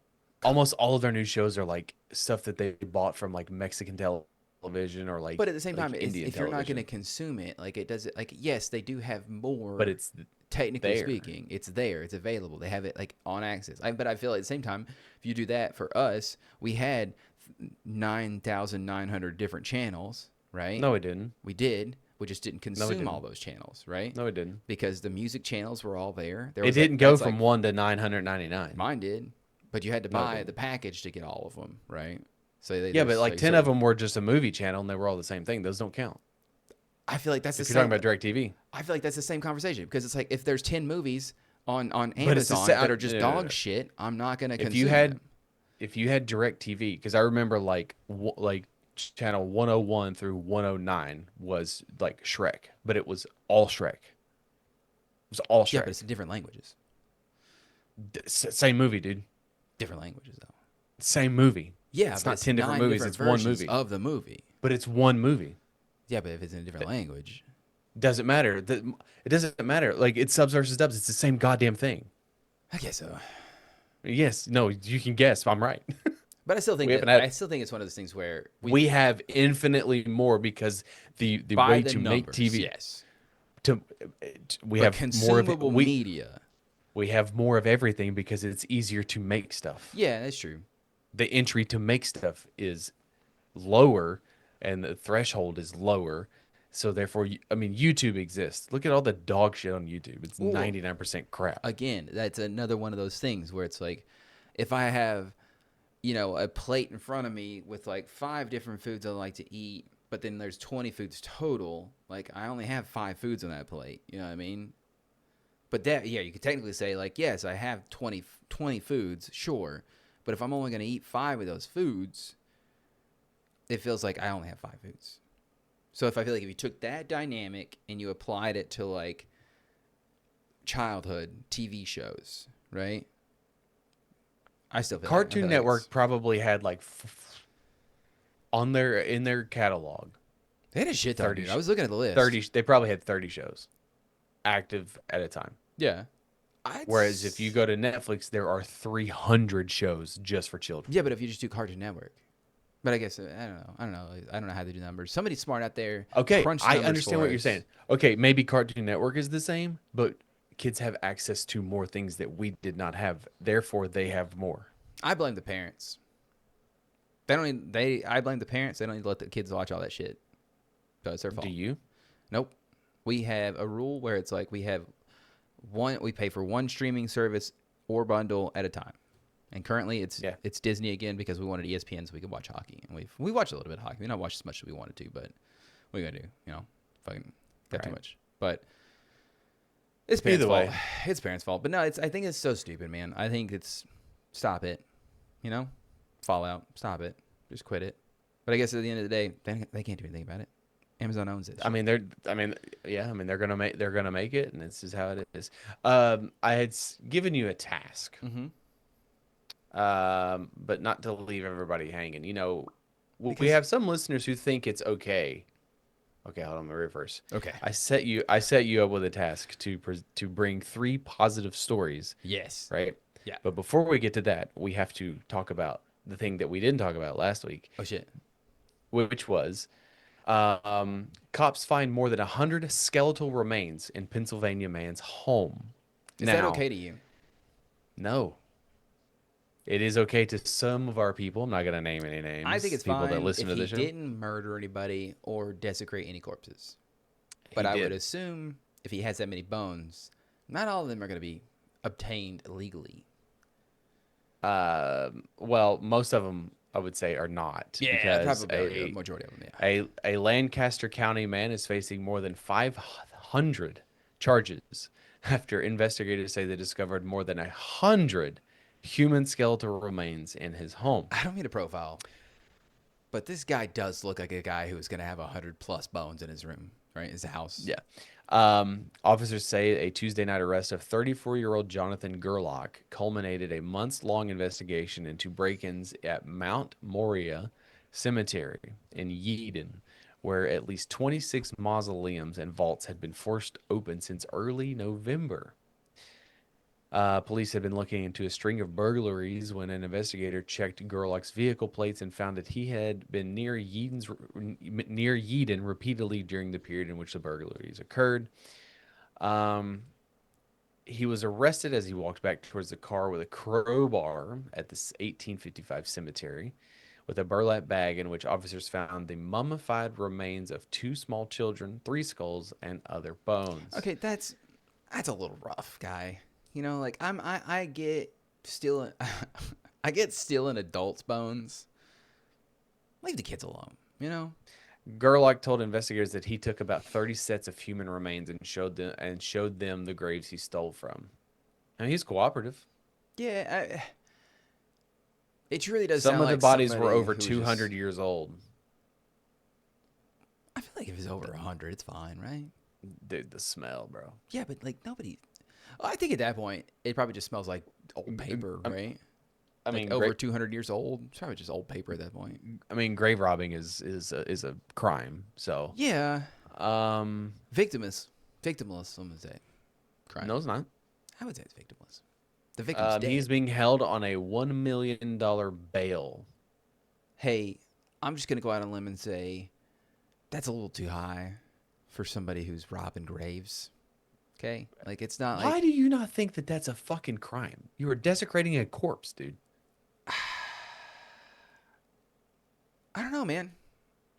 Almost all of their new shows are like stuff that they bought from like Mexican television or like. But at the same like time, Indian if you're not going to television. consume it, like it doesn't like yes, they do have more. But it's technically there. speaking, it's there, it's available. They have it like on access. But I feel at the same time, if you do that for us, we had 9,900 different channels, right? No, it didn't. We did. We just didn't consume didn't. all those channels, right? No, it didn't. Because the music channels were all there. It didn't go from 1 to 999. Mine did, but you had to No, it buy didn't. the package to get all of them, right? So they Yeah, but like 10 of them were just a movie channel and they were all the same thing. Those don't count. I feel like that's If the you're same. talking about DirecTV. I feel like that's the same conversation because it's like if there's 10 movies on But it's the Amazon sa- that are just no, dog shit, I'm not gonna consume If you had them. if you had DirecTV, because I remember like channel 101 through 109 was like Shrek, but it was all Shrek. It was all Shrek. Yeah, but it's in different languages. Same movie, dude. Different languages though. Same movie. Yeah, it's but not 10 different 9 movies. It's one versions movie. of the movie. But it's one movie. Yeah, but if it's in a different language, Doesn't matter. It doesn't matter. Like it's subs versus dubs. It's the same goddamn thing. I guess so. Yes. No. You can guess. I'm right. But I still think haven't had- I still think it's one of those things where we have infinitely more because the by way the to numbers, make TV yes, we but have more of consumable we, media. we have more of everything because it's easier to make stuff. Yeah, that's true. The entry to make stuff is lower and the threshold is lower. So therefore, I mean, YouTube exists. Look at all the dog shit on YouTube. It's 99% crap. Again, that's another one of those things where it's like, if I have, a plate in front of me with like 5 different foods I like to eat, but then there's 20 foods total, like I only have 5 foods on that plate. You know what I mean? But you could technically say like, yes, I have 20 foods, sure. But if I'm only going to eat 5 of those foods, it feels like I only have 5 foods. So if you took that dynamic and you applied it to like childhood TV shows, right? I still feel Cartoon like Network probably had like in their catalog they had a shit ton, 30 dude. I was looking at the list. 30. They probably had 30 shows active at a time. Yeah. Whereas if you go to Netflix, there are 300 shows just for children. Yeah, but if you just do Cartoon Network. But I guess I don't know. I don't know how they do numbers. Somebody smart out there. Okay, crunch I numbers understand for what you're us. saying. Okay, maybe Cartoon Network is the same, but kids have access to more things that we did not have. Therefore, they have more. I blame the parents. They don't need, I blame the parents. They don't need to let the kids watch all that shit. So it's their fault. Do you? Nope. We have a rule where it's like we pay for one streaming service or bundle at a time. And currently it's Disney again because we wanted ESPN so we could watch hockey. And we watch a little bit of hockey. We don't watch as much as we wanted to, but what are you gonna do? Fucking got too much. But it's parents' fault. It's parents' fault. But no, I think it's so stupid, man. I think stop it. Fallout. Stop it. Just quit it. But I guess at the end of the day, they can't do anything about it. Amazon owns it. They're gonna make it, and this is how it is. I had given you a task, but not to leave everybody hanging. We have some listeners who think it's okay. Okay, hold on, let me reverse. Okay, I set you up with a task to bring 3 positive stories. Yes. Right. Yeah. But before we get to that, we have to talk about the thing that we didn't talk about last week. Oh shit. Which was. Cops find more than 100 skeletal remains in Pennsylvania man's home. Is that okay to you? No. It is okay to some of our people. I'm not going to name any names. I think it's people fine that listen to if this he show. didn't murder anybody or desecrate any corpses. But I would assume if he has that many bones, not all of them are going to be obtained illegally. Well, most of them I would say are not. Yeah, probably a majority of them. Yeah. A Lancaster County man is facing more than 500 charges after investigators say they discovered more than 100 human skeletal remains in his home. I don't mean to profile, but this guy does look like a guy who is going to have 100+ bones in his room, right? His house. Yeah. Officers say a Tuesday night arrest of 34-year-old Jonathan Gerlach culminated a months-long investigation into break-ins at Mount Moriah Cemetery in Yeadon, where at least 26 mausoleums and vaults had been forced open since early November. Police had been looking into a string of burglaries when an investigator checked Gerlach's vehicle plates and found that he had been near Yeadon repeatedly during the period in which the burglaries occurred. He was arrested as he walked back towards the car with a crowbar at the 1855 cemetery with a burlap bag in which officers found the mummified remains of 2 small children, 3 skulls, and other bones. Okay, that's a little rough, guy. I get stealing adults' bones. Leave the kids alone, Gerlach told investigators that he took about 30 sets of human remains and showed them the graves he stole from. And he's cooperative. Yeah, it really does. Some sound of the like bodies were over who 200 years old. I feel like if it's over 100, it's fine, right? Dude, the smell, bro. Yeah, but nobody. I think at that point, it probably just smells like old paper, right? I mean, over 200 years old. It's probably just old paper at that point. I mean, grave robbing is a crime. So yeah, victimless. I'm gonna say crime. No, it's not. I would say it's victimless. The victim's dead. He's being held on a $1 million bail. Hey, I'm just gonna go out on a limb and say that's a little too high for somebody who's robbing graves. Okay, it's not. Why do you not think that that's a fucking crime? You are desecrating a corpse, dude. I don't know, man.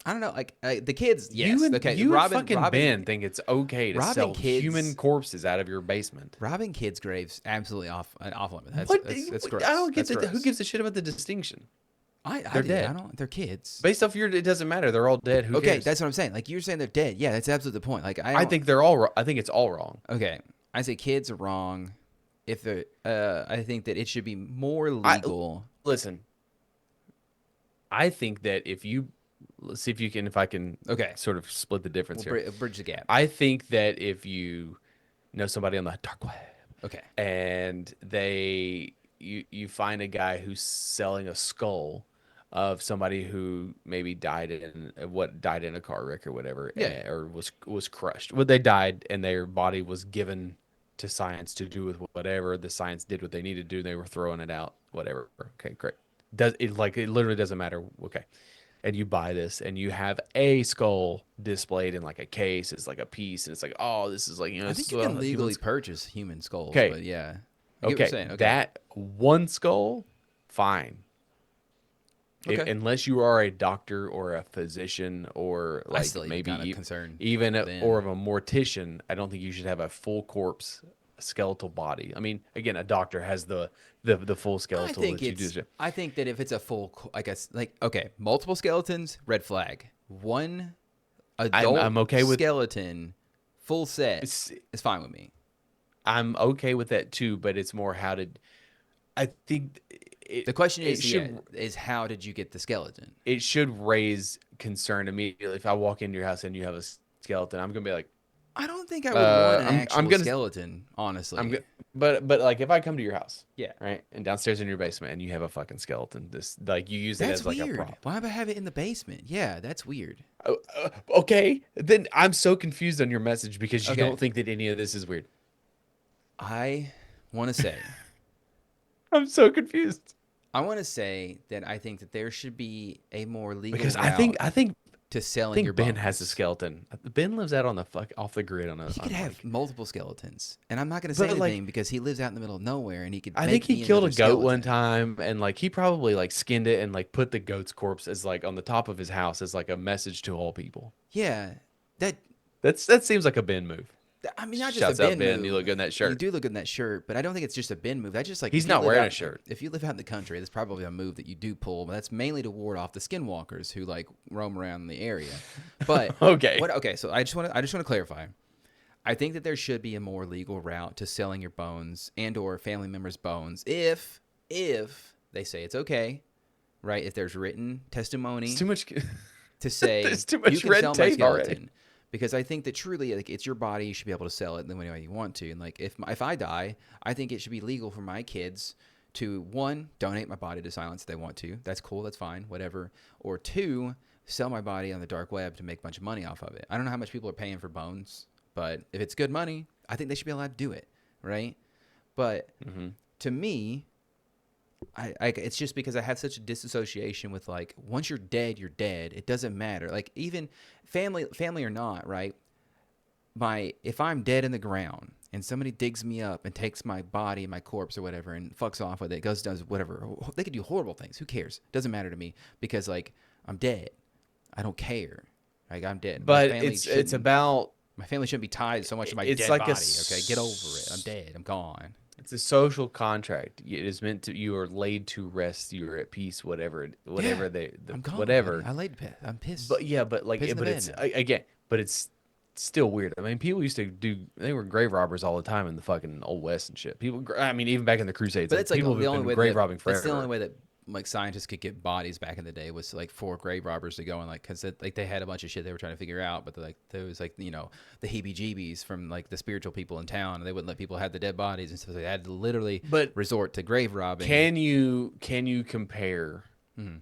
I don't know. The kids, yes. You and Robin Ben think it's okay to sell human corpses out of your basement. Robbing kids' graves, absolutely off limit. That's gross. I don't get gross. Who gives a shit about the distinction? They're dead. They're kids. Based off it doesn't matter. They're all dead. Who cares? That's what I'm saying. You're saying they're dead. Yeah, that's absolutely the point. I think they're all. I think it's all wrong. Okay, I say kids are wrong. If they're, I think that it should be more legal. Listen, I think that let's see if I can sort of split the difference here. Bridge the gap. I think that if you know somebody on the dark web, and you find a guy who's selling a skull of somebody who maybe died in a car wreck or whatever, or was crushed. Well, they died and their body was given to science to do with whatever. The science did what they needed to do. They were throwing it out, whatever. Okay, great. It literally doesn't matter. Okay. And you buy this and you have a skull displayed in a case. It's a piece and it's oh, this is I think you can legally purchase human skulls. Okay. But yeah. Okay. That one skull, fine. Okay. Unless you are a doctor or a physician or I like still even maybe kind of concerned even then. or of a mortician, I don't think you should have a full corpse skeletal body. I mean, again, a doctor has the full skeletal that you do. I think that if it's a I guess like okay, multiple skeletons, red flag. One adult I'm okay with skeleton, full set it's- is fine with me. I'm okay with that too, but it's more how did I think The question it is, should is how did you get the skeleton? it should raise concern immediately. If I walk into your house and you have a skeleton, I'm gonna be like, I don't think I would want an I'm actual gonna skeleton, honestly. but like if I come to your house, Yeah. right, and downstairs in your basement, and you have a fucking skeleton, this like you use it That's as like weird. a prop. Why would I have it in the basement? Yeah, that's weird. Okay, then I'm so confused on your message because you Okay. don't think that any of this is weird. I want to say, I'm so confused that I think that there should be a more legal because route I think to selling your Ben bones. has a skeleton. Ben lives out on the off the grid on a. He could on, have like, multiple skeletons, and I'm not going to say But, like, anything because he lives out in the middle of nowhere, and he could. I make think he me killed a another goat one skeleton. time, and like he probably like skinned it and like put the goat's corpse as like on the top of his house as like a message to all people. Yeah, that That seems like a Ben move. I mean, not just Shouts a out bin Ben, move. you look good in that You shirt. do look good in that shirt, but I don't think it's just a bin move. That's just like He's if you not live wearing out- a shirt. If you live out in the country, that's probably a move that you do pull, but that's mainly to ward off the skinwalkers who like roam around the area. But Okay. Okay, so I just want to clarify. I think that there should be a more legal route to selling your bones and or family members' bones if they say it's okay, right? If there's written testimony It's too much. to say There's too much you can red sell my tape already. skeleton because I think that truly like it's your body, you should be able to sell it the way you want to. And like if I die, I think it should be legal for my kids to one, donate my body to Silence if they want to. That's cool, that's fine, whatever. Or two, sell my body on the dark web to make a bunch of money off of it. I don't know how much people are paying for bones, but if it's good money, I think they should be allowed to do it, right? But to me, it's just because I have such a disassociation with like once you're dead, you're dead. It doesn't matter. Like even family or not, right? If I'm dead in the ground and somebody digs me up and takes my body, my corpse or whatever, and fucks off with it, does whatever. They could do horrible things. Who cares? Doesn't matter to me because like I'm dead. I don't care. Like I'm dead. But it's about my family shouldn't be tied so much to my it's dead like a body. Okay, get over it. I'm dead. I'm gone. it's a social contract. It is meant to you are laid to rest. You are at peace. Whatever I'm gone. whatever. I laid. I'm pissed. But yeah, but like, Piss in the but bed it's now. again, but it's still weird. I mean, people used to they were grave robbers all the time in the fucking Old West and shit. People, I mean, even back in the Crusades, But it's like people the have only been way grave robbing forever. that's the only way that like scientists could get bodies back in the day was like for grave robbers to go and like because like they had a bunch of shit they were trying to figure out, but like there was like the heebie-jeebies from like the spiritual people in town, and they wouldn't let people have the dead bodies and stuff. So they had to literally resort to grave robbing. Can you compare? Mhm.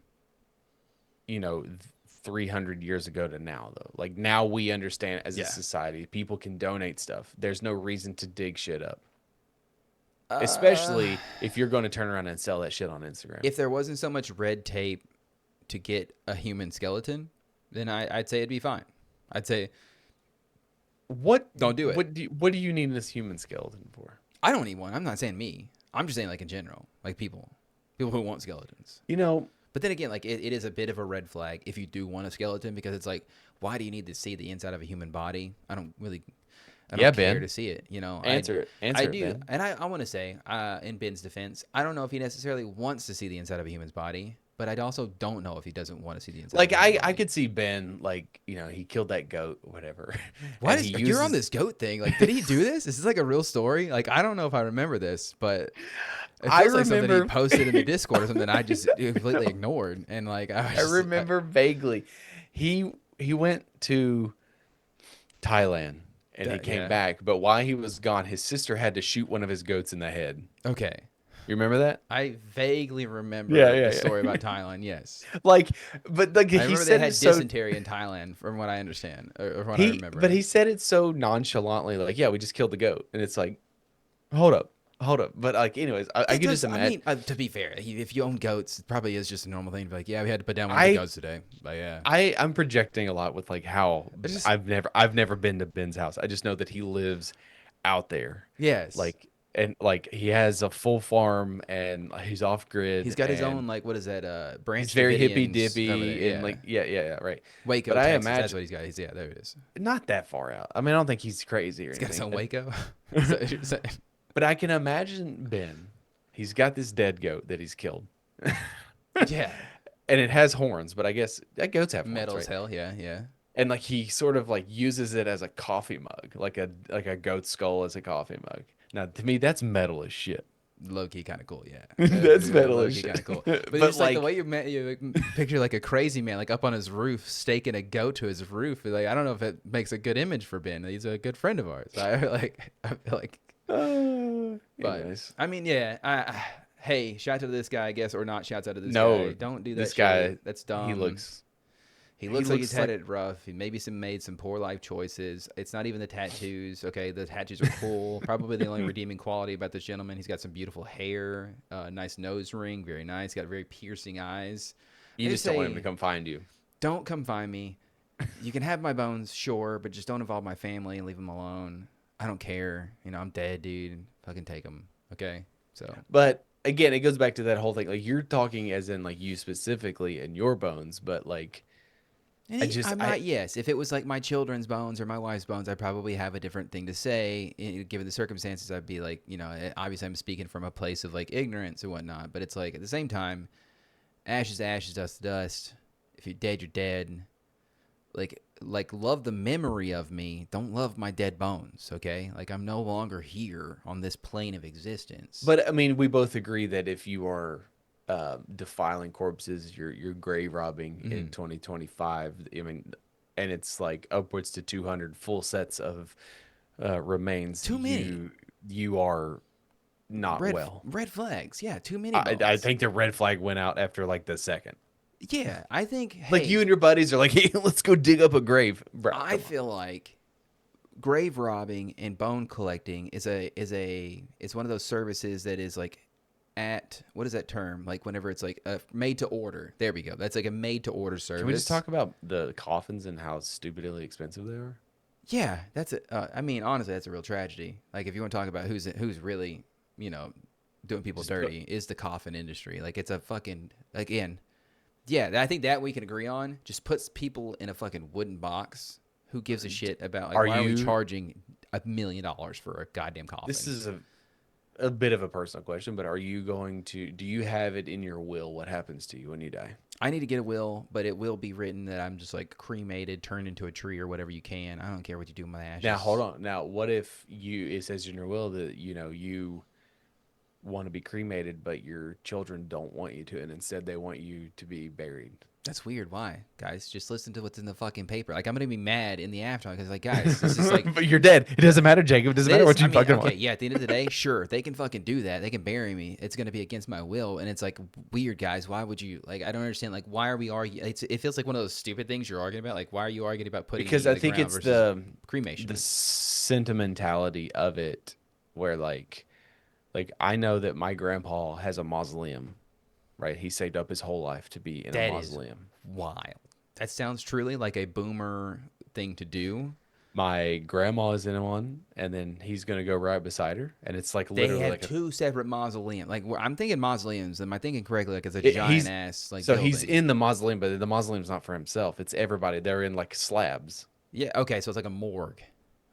300 years ago to now though. Like now we understand as Yeah. a society, people can donate stuff. There's no reason to dig shit up. Especially if you're going to turn around and sell that shit on Instagram. If there wasn't so much red tape to get a human skeleton, then I'd say it'd be fine. I'd say don't do it. What do you need this human skeleton for? I don't need one. I'm not saying me. I'm just saying like in general, like people who want skeletons. But then again, like it is a bit of a red flag if you do want a skeleton because it's like, why do you need to see the inside of a human body? I don't care Ben. to see it. Answer I it, do, Ben. and I want to say, in Ben's defense, I don't know if he necessarily wants to see the inside of a human's body, but I also don't know if he doesn't want to see the inside. Like of a human's I body. could see Ben, like he killed that goat, whatever. Why And is he you're on uses- this goat thing? Like, did he do this? Is this like a real story? Like, I don't know if I remember this, but it I feels like something he remember- posted in the Discord or something I just completely ignored. And like, I remember vaguely. He went to Thailand and he came Yeah. back, but while he was gone, his sister had to shoot one of his goats in the head. Okay. You remember that? I vaguely remember Yeah. the story about Thailand. Yes, Like, but like I he remember they said had it so dysentery in Thailand, from what I understand, or what I remember. but he said it so nonchalantly, like, yeah, we just killed the goat, and it's like, hold up. But like, anyways, I could just imagine. I mean, to be fair, if you own goats, it probably is just a normal thing to be like, yeah, we had to put down one of the goats today. But yeah, I'm projecting a lot with like how I've never been to Ben's house. I just know that he lives out there. yes, Like and like he has a full farm and he's off grid He's got his and own, like, what is that? he's Branch very hippy Davidians over there. dippy and Yeah. like yeah, right. Waco, But I Texas. That's imagine what he's got. Yeah, there it is. not that far out. I mean, I don't think he's crazy or He's got his anything. own Waco. Is that what you're saying? But I can imagine Ben. He's got this dead goat that he's killed. Yeah. And it has horns, but I guess that goats have horns, Metal as right? hell. Yeah, yeah. And like he sort of like uses it as a coffee mug, like a goat skull as a coffee mug. Now to me, that's metal as shit. Low key kind of cool, yeah. That's metal Low as key shit. kind of cool. But, But just like the like, way you picture like a crazy man like up on his roof staking a goat to his roof. Like I don't know if it makes a good image for Ben. He's a good friend of ours. I feel like. But anyways. I mean, yeah. Hey, shout out to this guy, I guess, or not. Shouts out to this No, guy. Don't do that. this shit. guy, That's dumb. he looks like he's had like- it rough. He maybe made some poor life choices. It's not even the tattoos. Okay, the tattoos are cool. Probably the only redeeming quality about this gentleman. He's got some beautiful hair, nice nose ring, very nice. Got very piercing eyes. you They just don't want him say, to come find you. Don't come find me. You can have my bones, sure, but just don't involve my family and leave them alone. I don't care. You know, I'm dead, dude. Fucking take them. Okay, so But again, it goes back to that whole thing. Like you're talking as in like you specifically and your bones, but like yes, if it was like my children's bones or my wife's bones, I'd probably have a different thing to say. Given the circumstances, I'd be like, you know, obviously I'm speaking from a place of like ignorance or whatnot, but it's like at the same time, ashes to ashes, dust to dust. If you're dead, you're dead. Like love the memory of me. Don't love my dead bones, okay? Like I'm no longer here on this plane of existence. But I mean, we both agree that if you are defiling corpses, you're grave robbing in 2025. I mean, and it's like upwards to 200 full sets of remains. Too many. You are not well. Red flags, yeah, too many. I bones. think the red flag went out after like the second. Yeah, I think Like hey, you and your buddies are like, hey, let's go dig up a grave. Bro, I feel like grave robbing and bone collecting is one of those services that is like what is that term? Like whenever it's like made to order. There we go. That's like a made to order service. Can we just talk about the coffins and how stupidly expensive they are? Yeah, that's it. I mean, honestly, that's a real tragedy. Like if you want to talk about who's really, you know, doing people dirty is the coffin industry. Like it's a fucking again. Yeah, I think that we can agree on. Just puts people in a fucking wooden box. Who gives a shit about like why are we charging $1 million for a goddamn coffin? This is a bit of a personal question, but do you have it in your will what happens to you when you die? I need to get a will, but it will be written that I'm just like cremated, turned into a tree or whatever you can. I don't care what you do with my ashes. Now, hold on. Now, what if it says in your will that, you know, you want to be cremated, but your children don't want you to, and instead they want you to be buried? That's weird. Why, guys? Just listen to what's in the fucking paper. Like I'm gonna be mad in the aftermath because, like, guys, this is like. But you're dead. It doesn't matter, Jacob. It doesn't matter what you fucking want. Yeah. At the end of the day, sure, they can fucking do that. They can bury me. It's gonna be against my will, and it's like weird, guys. Why would you like? I don't understand. Like, why are we arguing? It feels like one of those stupid things you're arguing about. Like, why are you arguing about putting? Because me in I think ground it's versus the cremation, the sentimentality of it, where like I know that my grandpa has a mausoleum, right? He saved up his whole life to be in a mausoleum. Wild. That sounds truly like a boomer thing to do. My grandma is in one, and then he's gonna go right beside her, and it's like They literally have like two separate mausoleums. Like I'm thinking mausoleums. Am I thinking correctly? Like it's a giant ass like. so he's building. in the mausoleum, but the mausoleum's not for himself. It's everybody. They're in like slabs. Yeah. Okay. So it's like a morgue.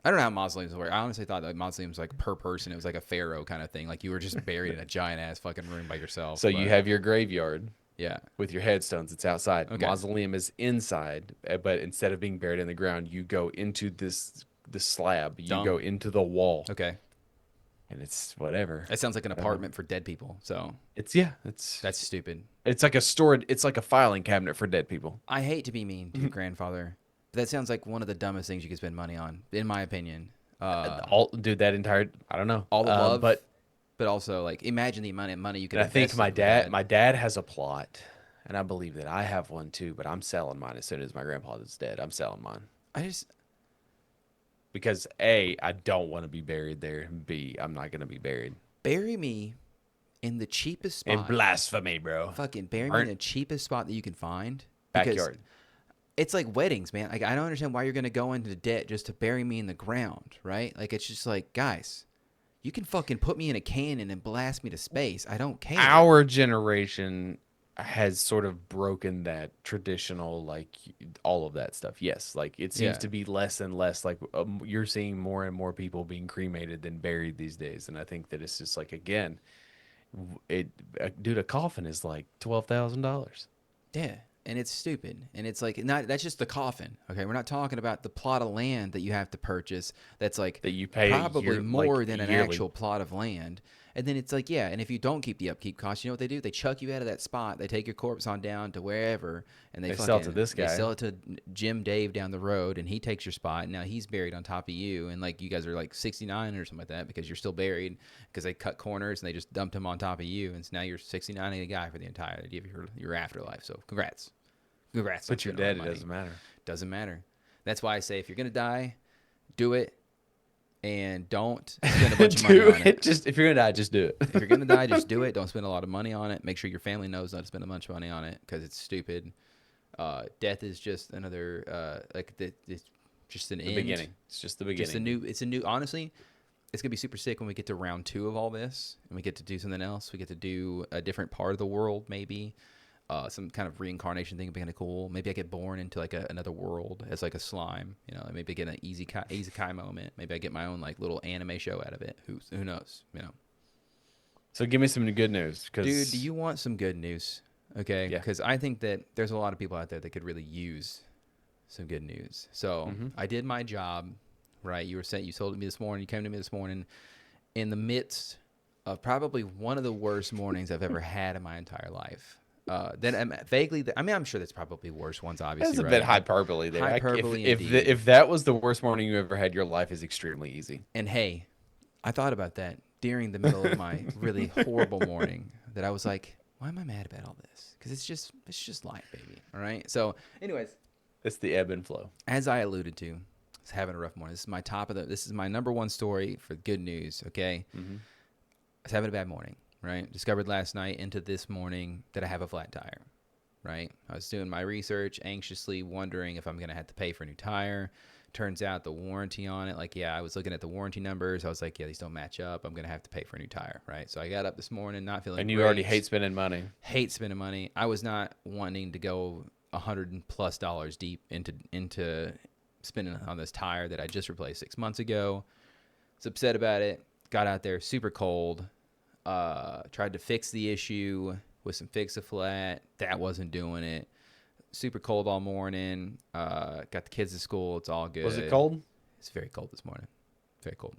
I don't know how mausoleums work. I honestly thought that mausoleums like per person. It was like a pharaoh kind of thing. Like you were just buried in a giant ass fucking room by yourself. So you have your graveyard. Yeah. With your headstones, it's outside. Okay. Mausoleum is inside, but instead of being buried in the ground, you go into the slab. You Dumb. go into the wall. Okay. And it's whatever. That sounds like an apartment for dead people. So That's stupid. It's like a filing cabinet for dead people. I hate to be mean to your grandfather, but that sounds like one of the dumbest things you could spend money on, in my opinion. I don't know. All the love, but also like imagine the amount of money you could. I think invest my in that. dad has a plot, and I believe that I have one too. But I'm selling mine as soon as my grandpa is dead. I'm selling mine because A, I don't want to be buried there. And B, I'm not gonna be buried. Bury me in the cheapest spot. In blasphemy, bro. Fucking bury me in the cheapest spot that you can find. Backyard. It's like weddings, man. Like I don't understand why you're gonna go into debt just to bury me in the ground, right? Like it's just like, guys, You can fucking put me in a cannon and blast me to space. I don't care. Our generation has sort of broken that traditional, like all of that stuff. Yes, like it seems Yeah. to be less and less. Like you're seeing more and more people being cremated than buried these days, and I think that it's just like again, dude, a coffin is like $12,000. Yeah, and it's stupid. And it's like not that's just the coffin. Okay, we're not talking about the plot of land that you have to purchase. That's like That you pay probably more like than an yearly. actual plot of land. And then it's like, yeah, and if you don't keep the upkeep costs, you know what they do? They chuck you out of that spot. They take your corpse on down to wherever, and they sell it to this They guy. sell it to Jim Dave down the road, and he takes your spot. And now he's buried on top of you, and like you guys are like 69 or something like that because you're still buried because they cut corners and they just dumped him on top of you, and so now you're 69 a guy for the entirety of your afterlife. So congrats. Congrats. But you're dead. It doesn't matter. Doesn't matter. That's why I say if you're gonna die, do it, and don't spend a bunch of money on it. Just if you're gonna die, just do it. If you're gonna die, just do it. Don't spend a lot of money on it. Make sure your family knows not to spend a bunch of money on it because it's stupid. Death is just another it's just an end. Beginning. It's just the beginning. It's a new. Honestly, it's gonna be super sick when we get to round 2 of all this and we get to do something else. We get to do a different part of the world, maybe. Some kind of reincarnation thing would be kind of cool. Maybe I get born into like another world as like a slime. You know, maybe I get an isekai moment. Maybe I get my own like little anime show out of it. Who knows? You know. So give me some good news, Dude, do you want some good news? Okay, Yeah. because I think that there's a lot of people out there that could really use some good news. So I did my job, right? You told me this morning. You came to me this morning in the midst of probably one of the worst mornings I've ever had in my entire life. Then I'm sure there's probably worse ones, obviously. That's a right? bit hyperbole there. Hyperbole If that was the worst morning you ever had, your life is extremely easy. And hey, I thought about that during the middle of my really horrible morning. That I was like, why am I mad about all this? Because it's just life, baby. All right. So, anyways, It's the ebb and flow. as I alluded to, I was having a rough morning. This is my number one story for good news. Okay. I was having a bad morning. Right. Discovered last night into this morning that I have a flat tire. Right. I was doing my research, anxiously wondering if I'm going to have to pay for a new tire. Turns out the warranty on it, I was looking at the warranty numbers. I was like, yeah, these don't match up. I'm going to have to pay for a new tire. Right. So I got up this morning not feeling And you great. already hate spending money. Hate spending money. I was not wanting to go $100+ deep into spending on this tire that I just replaced 6 months ago. Was upset about it. Got out there super cold. Tried to fix the issue with some Fix-A-Flat. That wasn't doing it. Super cold all morning. Got the kids to school. It's all good. Was it cold? It's very cold this morning. Very cold.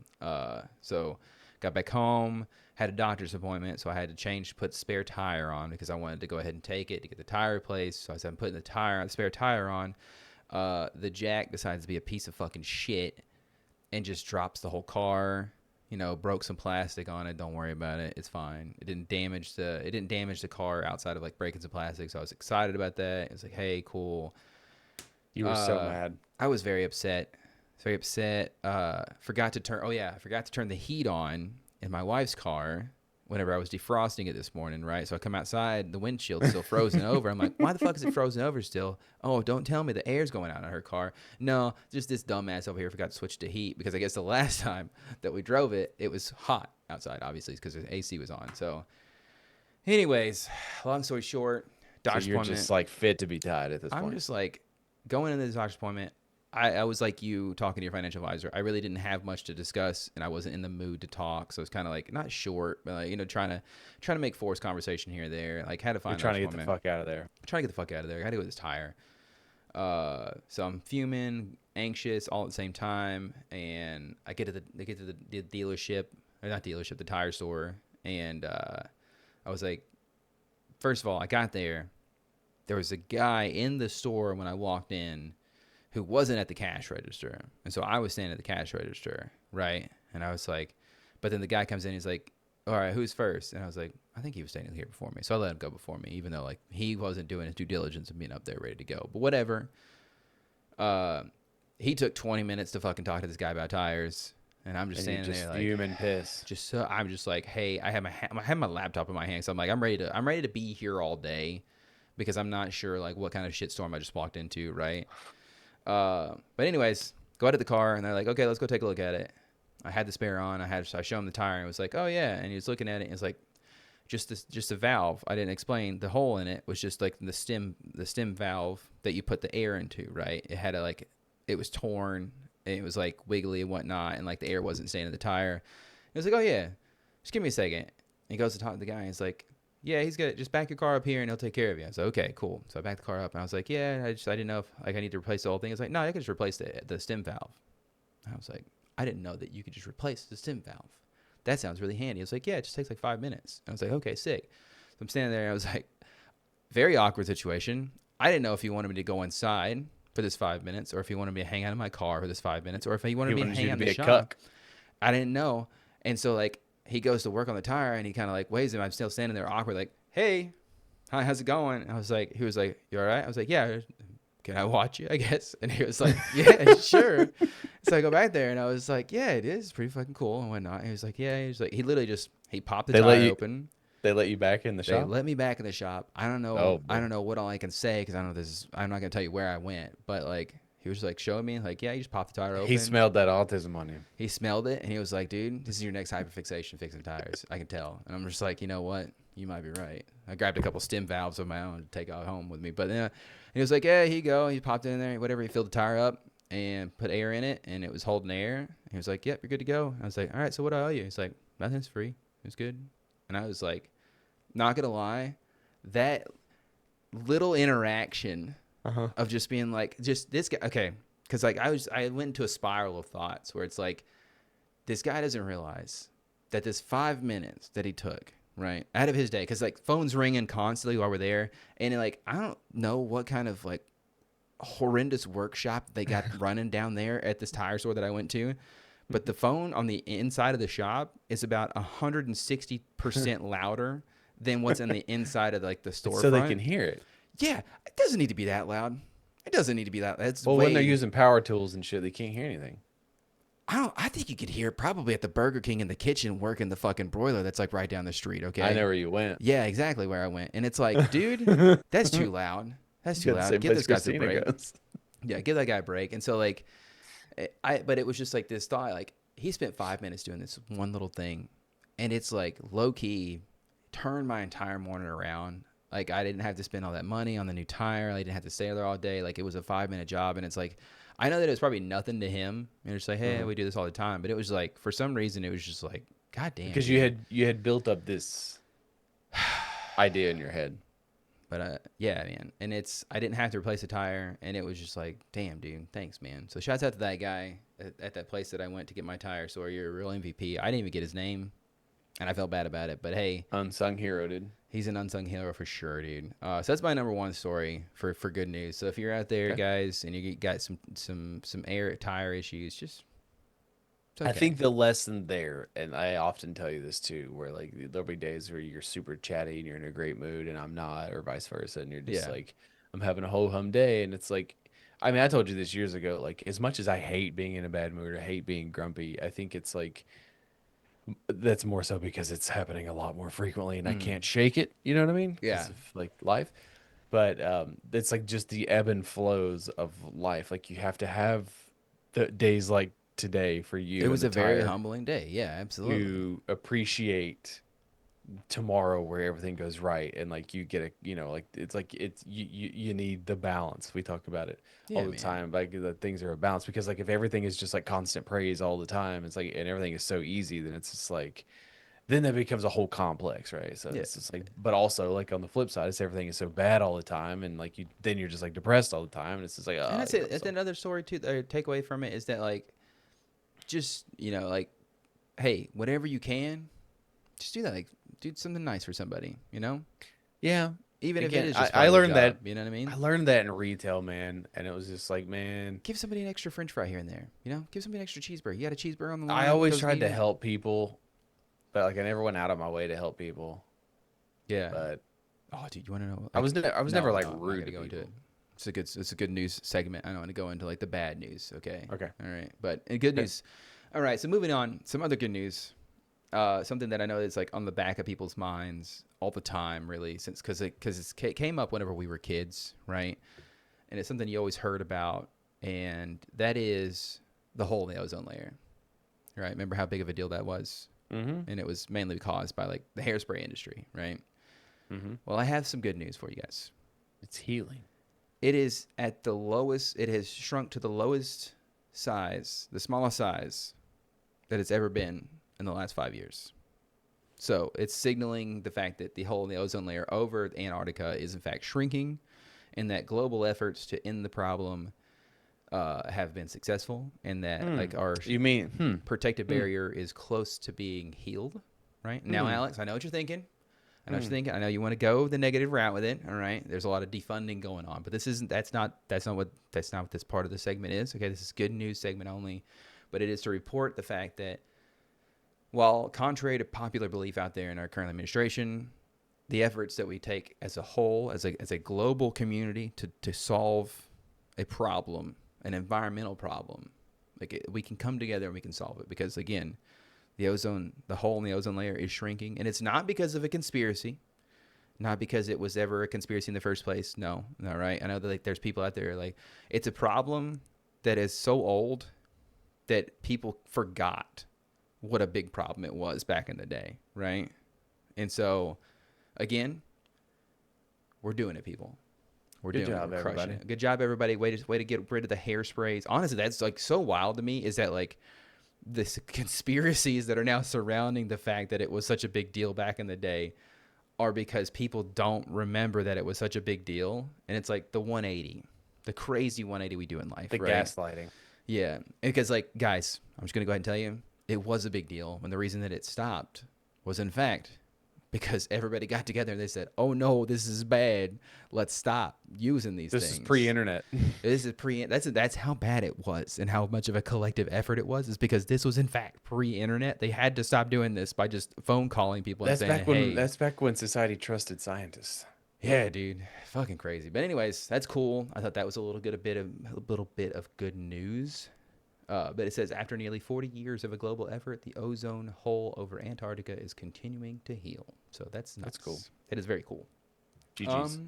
So got back home. Had a doctor's appointment, so I had to put spare tire on because I wanted to go ahead and take it to get the tire replaced. So as I'm putting the spare tire on, the jack decides to be a piece of fucking shit and just drops the whole car. You know, broke some plastic on it. Don't worry about it. It's fine. It didn't damage the car outside of like breaking some plastic. So I was excited about that. It was like, hey, cool. You were so mad. I was very upset. Very upset. Forgot to turn the heat on in my wife's car whenever I was defrosting it this morning, right? So I come outside, the windshield's still frozen over. I'm like, why the fuck is it frozen over still? Oh, don't tell me the air's going out of her car. No, just this dumbass over here forgot to switch to heat because I guess the last time that we drove it, it was hot outside, obviously, because the AC was on. So anyways, long story short, doctor's So you're appointment. just like fit to be tied at this point. I'm just like going into this doctor's appointment. I was like you talking to your financial advisor. I really didn't have much to discuss, and I wasn't in the mood to talk. So it's kind of like not short, but like, trying to make forced conversation here or there. Like had to find. You're trying to get the fuck out of there. Trying to get the fuck out of there. I got to go with this tire. So I'm fuming, anxious, all at the same time, and I get to the dealership, or not dealership, the tire store, and I was like, first of all, I got there. There was a guy in the store when I walked in who wasn't at the cash register. And so I was standing at the cash register, right? And I was like, but then the guy comes in, he's like, all right, who's first? And I was like, I think he was standing here before me. So I let him go before me, even though like he wasn't doing his due diligence of being up there ready to go. But whatever. He took 20 minutes to fucking talk to this guy about tires. And I'm just standing there like, human piss. I'm just like, hey, I have my laptop in my hand. So I'm like, I'm ready to be here all day because I'm not sure like what kind of shitstorm I just walked into, right? But anyways, go out of the car and they're like, okay, let's go take a look at it. I had the spare on. So I show him the tire, and it was like, oh yeah, and he was looking at it, and it's like, just a valve. I didn't explain the hole in it was just like the stem valve that you put the air into, right? It had it was torn, and it was like wiggly and whatnot, and like the air wasn't staying in the tire. It was like, oh yeah, just give me a second. And he goes to talk to the guy, and he's like, yeah, he's good. Just back your car up here, and he'll take care of you. I was like, okay, cool. So I backed the car up, and I was like, yeah, I didn't know if like I need to replace the whole thing. It's like, no, I can just replace the stem valve. I was like, I didn't know that you could just replace the stem valve. That sounds really handy. I was like, yeah, it just takes like 5 minutes. I was like, okay, sick. So I'm standing there, and I was like, very awkward situation. I didn't know if he wanted me to go inside for this 5 minutes, or if he wanted me to hang out in my car for this 5 minutes, or if he wanted me to hang out in the shop. I didn't know. And so like he goes to work on the tire, and he kind of like waves him. I'm still standing there awkward, like, hey, hi, how's it going? And he was like, you all right? I was like, yeah, can I watch you, I guess? And he was like, yeah, sure. So I go back there, and I was like, yeah, it is pretty fucking cool and whatnot. And he was like, yeah. He was like, he literally just, he popped the tire open. They let you back in the shop? They let me back in the shop. I don't know. Oh, I don't know what all I can say, because I don't know I'm not going to tell you where I went. But like, he was like showing me like, yeah, you just popped the tire open. He smelled that autism on you. He smelled it, and he was like, dude, this is your next hyperfixation, fixing tires. I can tell. And I'm just like, you know what? You might be right. I grabbed a couple stem valves of my own to take out home with me. But then he was like, yeah, here you go. He popped in there, whatever. He filled the tire up and put air in it, and it was holding air. He was like, yep, you're good to go. I was like, all right, so what do I owe you? He's like, nothing's free. It's good. And I was like, not going to lie, that little interaction of just being like, just this guy. Okay. Because like I went into a spiral of thoughts where it's like, this guy doesn't realize that this 5 minutes that he took, right, out of his day, because like phones ringing constantly while we're there, and like I don't know what kind of like horrendous workshop they got running down there at this tire store that I went to, but the phone on the inside of the shop is about 160% louder than what's in the inside of like the storefront. So they can hear it. Yeah, it doesn't need to be that loud. It doesn't need to be that. That's when they're using power tools and shit, they can't hear anything. I think you could hear it probably at the Burger King in the kitchen working the fucking broiler that's like right down the street, okay? I know where you went. Yeah, exactly where I went. And it's like, dude, that's too loud. That's too loud. Give this guy a break. Yeah, give that guy a break. And so like, but it was just like this thought, like he spent 5 minutes doing this one little thing, and it's like low key turned my entire morning around. Like I didn't have to spend all that money on the new tire. I didn't have to stay there all day. Like it was a 5 minute job, and it's like, I know that it was probably nothing to him. And it's like, hey, we do this all the time. But it was like, for some reason, it was just like, God damn. Because you had built up this idea in your head. But yeah, man. And I didn't have to replace the tire, and it was just like, damn, dude, thanks, man. So shouts out to that guy at that place that I went to get my tire. So you're a real MVP. I didn't even get his name, and I felt bad about it. But hey, unsung hero, dude. He's an unsung hero for sure, dude. So that's my number one story for good news. So if you're out there, guys, and you got some air tire issues, just okay. I think the lesson there, and I often tell you this too, where like there'll be days where you're super chatty and you're in a great mood, and I'm not, or vice versa, and you're just like, I'm having a ho hum day, and it's like, I mean, I told you this years ago. Like, as much as I hate being in a bad mood or hate being grumpy, I think it's like, that's more so because it's happening a lot more frequently, and I can't shake it. You know what I mean? Yeah. Of, like life, but it's like just the ebb and flows of life. Like you have to have the days like today for you. It was a very humbling day. Yeah, absolutely. You appreciate tomorrow where everything goes right, and like you get like it's you need the balance. We talk about it all the time, like the things are a balance, because like if everything is just like constant praise all the time, it's like, and everything is so easy, then it's just like, then that becomes a whole complex, right? So it's just like, but also like on the flip side, it's everything is so bad all the time, and like then you're just like depressed all the time, and it's just like, oh, and that's it. That's another story too. The takeaway from it is that like, just like, hey, whatever you can, just do that. Like, do something nice for somebody, Yeah. Even if it is just I learned job, that, you know what I mean? I learned that in retail, man, and it was just like, man, give somebody an extra French fry here and there, give somebody an extra cheeseburger. You got a cheeseburger on the line. I always tried to help people, but like I never went out of my way to help people. Yeah. But oh, dude, you want to know? I was never like rude to go people. into it. It's a good news segment. I don't want to go into like the bad news. Okay. Okay. All right. But good news. All right. So moving on, some other good news. Something that I know is like on the back of people's minds all the time, really, because it came up whenever we were kids, right? And it's something you always heard about, and that is the hole in the ozone layer. right? Remember how big of a deal that was? Mm-hmm. And it was mainly caused by like the hairspray industry, right? Mm-hmm. Well, I have some good news for you guys. It's healing. It is at the lowest, it has shrunk to the lowest size, the smallest size that it's ever been in the last 5 years. So it's signaling the fact that the hole in the ozone layer over Antarctica is in fact shrinking, and that global efforts to end the problem have been successful, and that like our protective barrier is close to being healed. Right now, Alex, I know what you're thinking. I know what you're thinking. I know you want to go the negative route with it. All right, there's a lot of defunding going on, but this isn't. That's not what this part of the segment is. Okay, this is good news segment only, but it is to report the fact that while contrary to popular belief out there in our current administration, the efforts that we take as a whole, as a global community to solve a problem, an environmental problem, we can come together and we can solve it. Because again, the hole in the ozone layer is shrinking, and it's not because of a conspiracy, not because it was ever a conspiracy in the first place. No, right? I know that like there's people out there like it's a problem that is so old that people forgot what a big problem it was back in the day, right? And so, again, we're doing it, people. We're Good doing job, it. We're crushing everybody. it. Good job, everybody. Way to get rid of the hairsprays. Honestly, that's like so wild to me. Is that like this conspiracies that are now surrounding the fact that it was such a big deal back in the day are because people don't remember that it was such a big deal, and it's like the 180, the crazy 180 we do in life, The right? gaslighting. Yeah, because like guys, I'm just gonna go ahead and tell you, it was a big deal when the reason that it stopped was in fact because everybody got together and they said, "Oh no, this is bad. Let's stop using these things." This is pre-internet. This is that's how bad it was and how much of a collective effort it was. Is because this was in fact pre-internet. They had to stop doing this by just phone calling people and saying, "Hey." That's back when society trusted scientists. Yeah, dude, fucking crazy. But anyways, that's cool. I thought that was a little bit of good news. But it says after nearly 40 years of a global effort, the ozone hole over Antarctica is continuing to heal. So that's nuts. That's cool. That is very cool. GG's.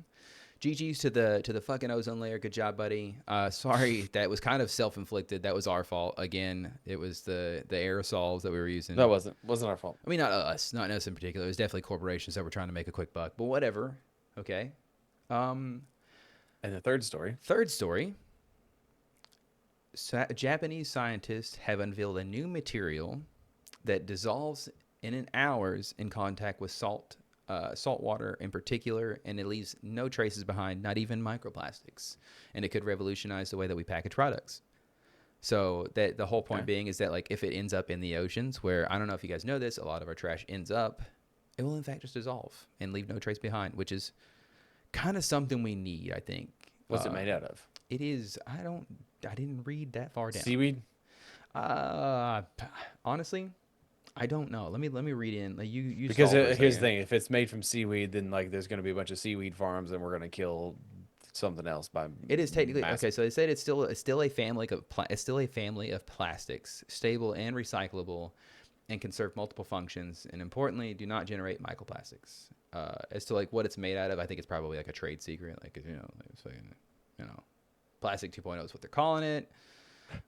GG's to the fucking ozone layer. Good job, buddy. Sorry, that was kind of self-inflicted. That was our fault. Again, it was the aerosols that we were using. That wasn't our fault. I mean, not us in particular. It was definitely corporations that were trying to make a quick buck. But whatever. Okay. And the third story. Japanese scientists have unveiled a new material that dissolves in hours in contact with salt water in particular, and it leaves no traces behind, not even microplastics. And it could revolutionize the way that we package products. So that the whole point being is that like if it ends up in the oceans, where I don't know if you guys know this, a lot of our trash ends up, it will in fact just dissolve and leave no trace behind, which is kind of something we need, I think. What's it made out of? It is. I didn't read that far down. Seaweed? Honestly, I don't know. Let me read in. Like, you Because saw it for a here's the second. thing: if it's made from seaweed, then like there's going to be a bunch of seaweed farms, and we're going to kill something else by. It is technically mass- okay. So they said it's still a family of plastics, stable and recyclable, and can serve multiple functions. And importantly, do not generate microplastics. As to like what it's made out of, I think it's probably like a trade secret. Like it's like, plastic 2.0 is what they're calling it.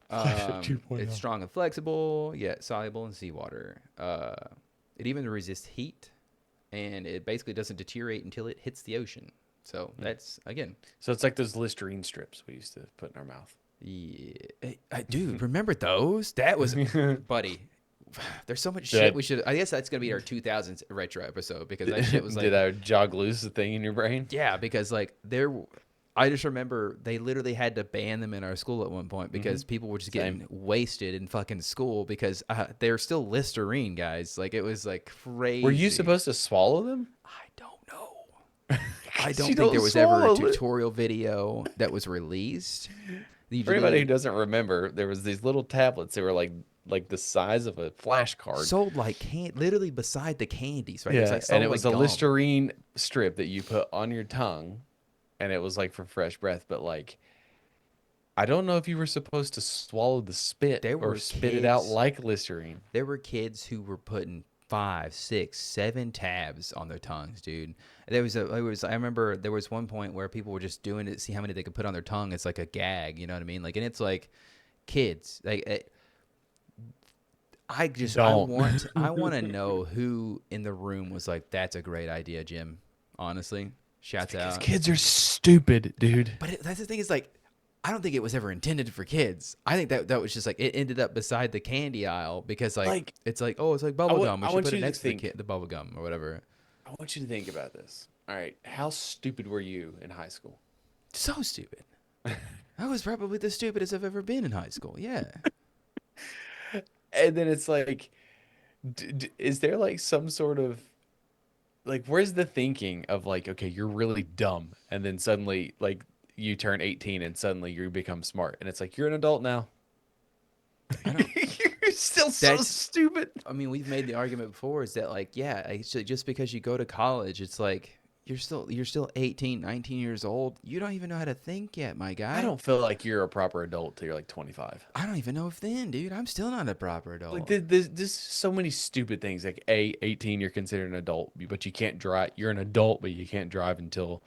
Plastic 2.0. It's strong and flexible, yet soluble in seawater. It even resists heat, and it basically doesn't deteriorate until it hits the ocean. So that's, again. So it's like those Listerine strips we used to put in our mouth. Yeah. Dude, remember those? That was, buddy. There's so much shit we should. I guess that's gonna be our 2000s retro episode because that shit was like. Did I jog loose the thing in your brain? Yeah, because like I just remember they literally had to ban them in our school at one point because people were just getting wasted in fucking school because they're still Listerine, guys. Like it was like crazy. Were you supposed to swallow them? I don't know. I don't You think there was ever a swallow it. tutorial video that was released. For anybody who doesn't remember, there was these little tablets that were like the size of a flashcard. sold like literally beside the candies, right? Yeah, It's like and it sold was like a gum. Listerine strip that you put on your tongue, and it was like for fresh breath. But like, I don't know if you were supposed to swallow the spit There or were spit it out kids- like Listerine. There were kids who were putting 5, 6, 7 tabs on their tongues, dude. I remember there was one point where people were just doing it to see how many they could put on their tongue. It's like a gag, you know what I mean? Like, and it's like kids, like I Don't. I want to know who in the room was like, "That's a great idea, Jim." Honestly, shouts Because out. kids are stupid, dude. But that's the thing is like, I don't think it was ever intended for kids. I think that was just like it ended up beside the candy aisle because like Like, it's like, oh, it's like bubble gum. We I should want put it you to next to think. the bubble gum or whatever. I want you to think about this. All right, how stupid were you in high school? So stupid. I was probably the stupidest I've ever been in high school. Yeah. And then it's like, is there like some sort of like, where's the thinking of like, okay, you're really dumb, and then suddenly like you turn 18 and suddenly you become smart, and it's like you're an adult now. I don't. You're still so That's. stupid. I mean, we've made the argument before is that like, yeah, actually, just because you go to college, it's like you're still 18, 19 years old. You don't even know how to think yet, my guy. I don't feel like you're a proper adult till you're like 25. I don't even know if then, dude. I'm still not a proper adult. Like there's so many stupid things. Like 18, you're considered an adult, but you can't drive. You're an adult, but you can't drive until,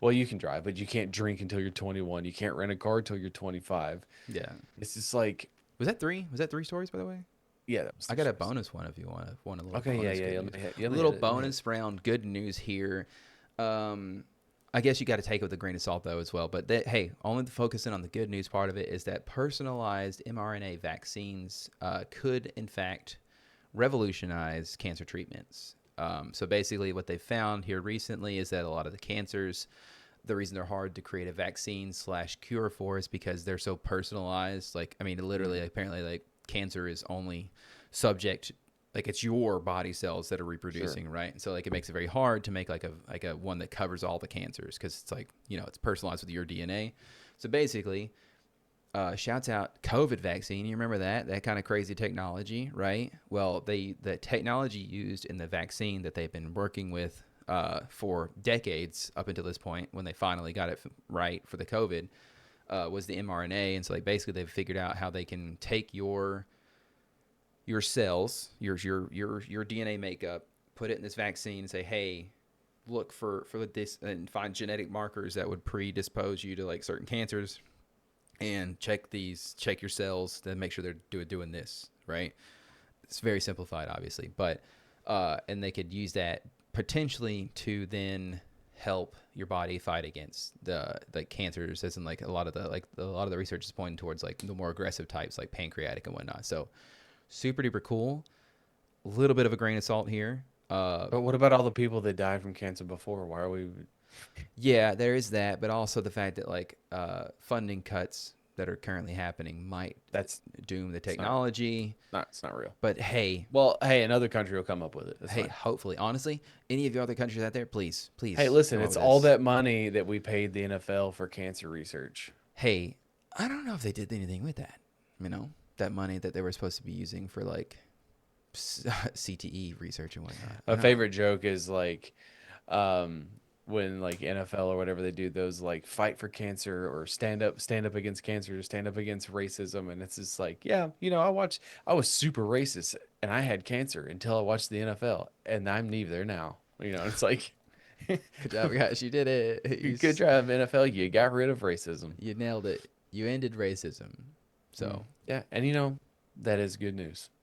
well, you can drive, but you can't drink until you're 21. You can't rent a car until you're 25. Yeah. It's just like, Was that three? Was that three stories, by the way? yeah, that was I got a bonus one if you want a little Okay, bonus. yeah. good Let news. me hit- A let me little hit it, let me hit it. bonus round. Good news here. I guess you got to take it with a grain of salt though as well. But that, hey, only focusing on the good news part of it is that personalized mRNA vaccines could in fact revolutionize cancer treatments. So basically, what they found here recently is that a lot of the cancers, the reason they're hard to create a vaccine / cure for is because they're so personalized. Like, I mean, literally, apparently, like cancer is only subject, like it's your body cells that are reproducing, right? And so like it makes it very hard to make like a one that covers all the cancers because it's like, you know, it's personalized with your DNA. So basically, shouts out COVID vaccine. You remember that kind of crazy technology, right? Well, the technology used in the vaccine that they've been working with for decades up until this point, when they finally got it right for the COVID, was the mRNA. And so like basically they've figured out how they can take your cells, your DNA makeup, put it in this vaccine, and say, hey, look for this, and find genetic markers that would predispose you to like certain cancers, and check your cells to make sure they're doing this, right? It's very simplified, obviously, but and they could use that potentially to then help your body fight against the cancers, as in like a lot of the research is pointing towards like the more aggressive types like pancreatic and whatnot. So super duper cool. A little bit of a grain of salt here. But what about all the people that died from cancer before? Why are we? Yeah, there is that, but also the fact that like funding cuts that are currently happening might That's doom the technology. it's not real. But hey, Well, hey, another country will come up with it. That's hey, fine. hopefully, honestly, any of your other countries out there, please. Hey, listen, come up it's with all this. that money that we paid the NFL for cancer research. Hey, I don't know if they did anything with that. You know, that money that they were supposed to be using for like CTE research and whatnot. My favorite joke is like, when like NFL or whatever they do those like fight for cancer or stand up against cancer, stand up against racism, and it's just like, yeah, I was super racist and I had cancer until I watched the NFL, and I'm neither now. It's like, Good job, guys. You did it. good job, NFL. You got rid of racism. You nailed it. You ended racism. So Yeah, and that is good news.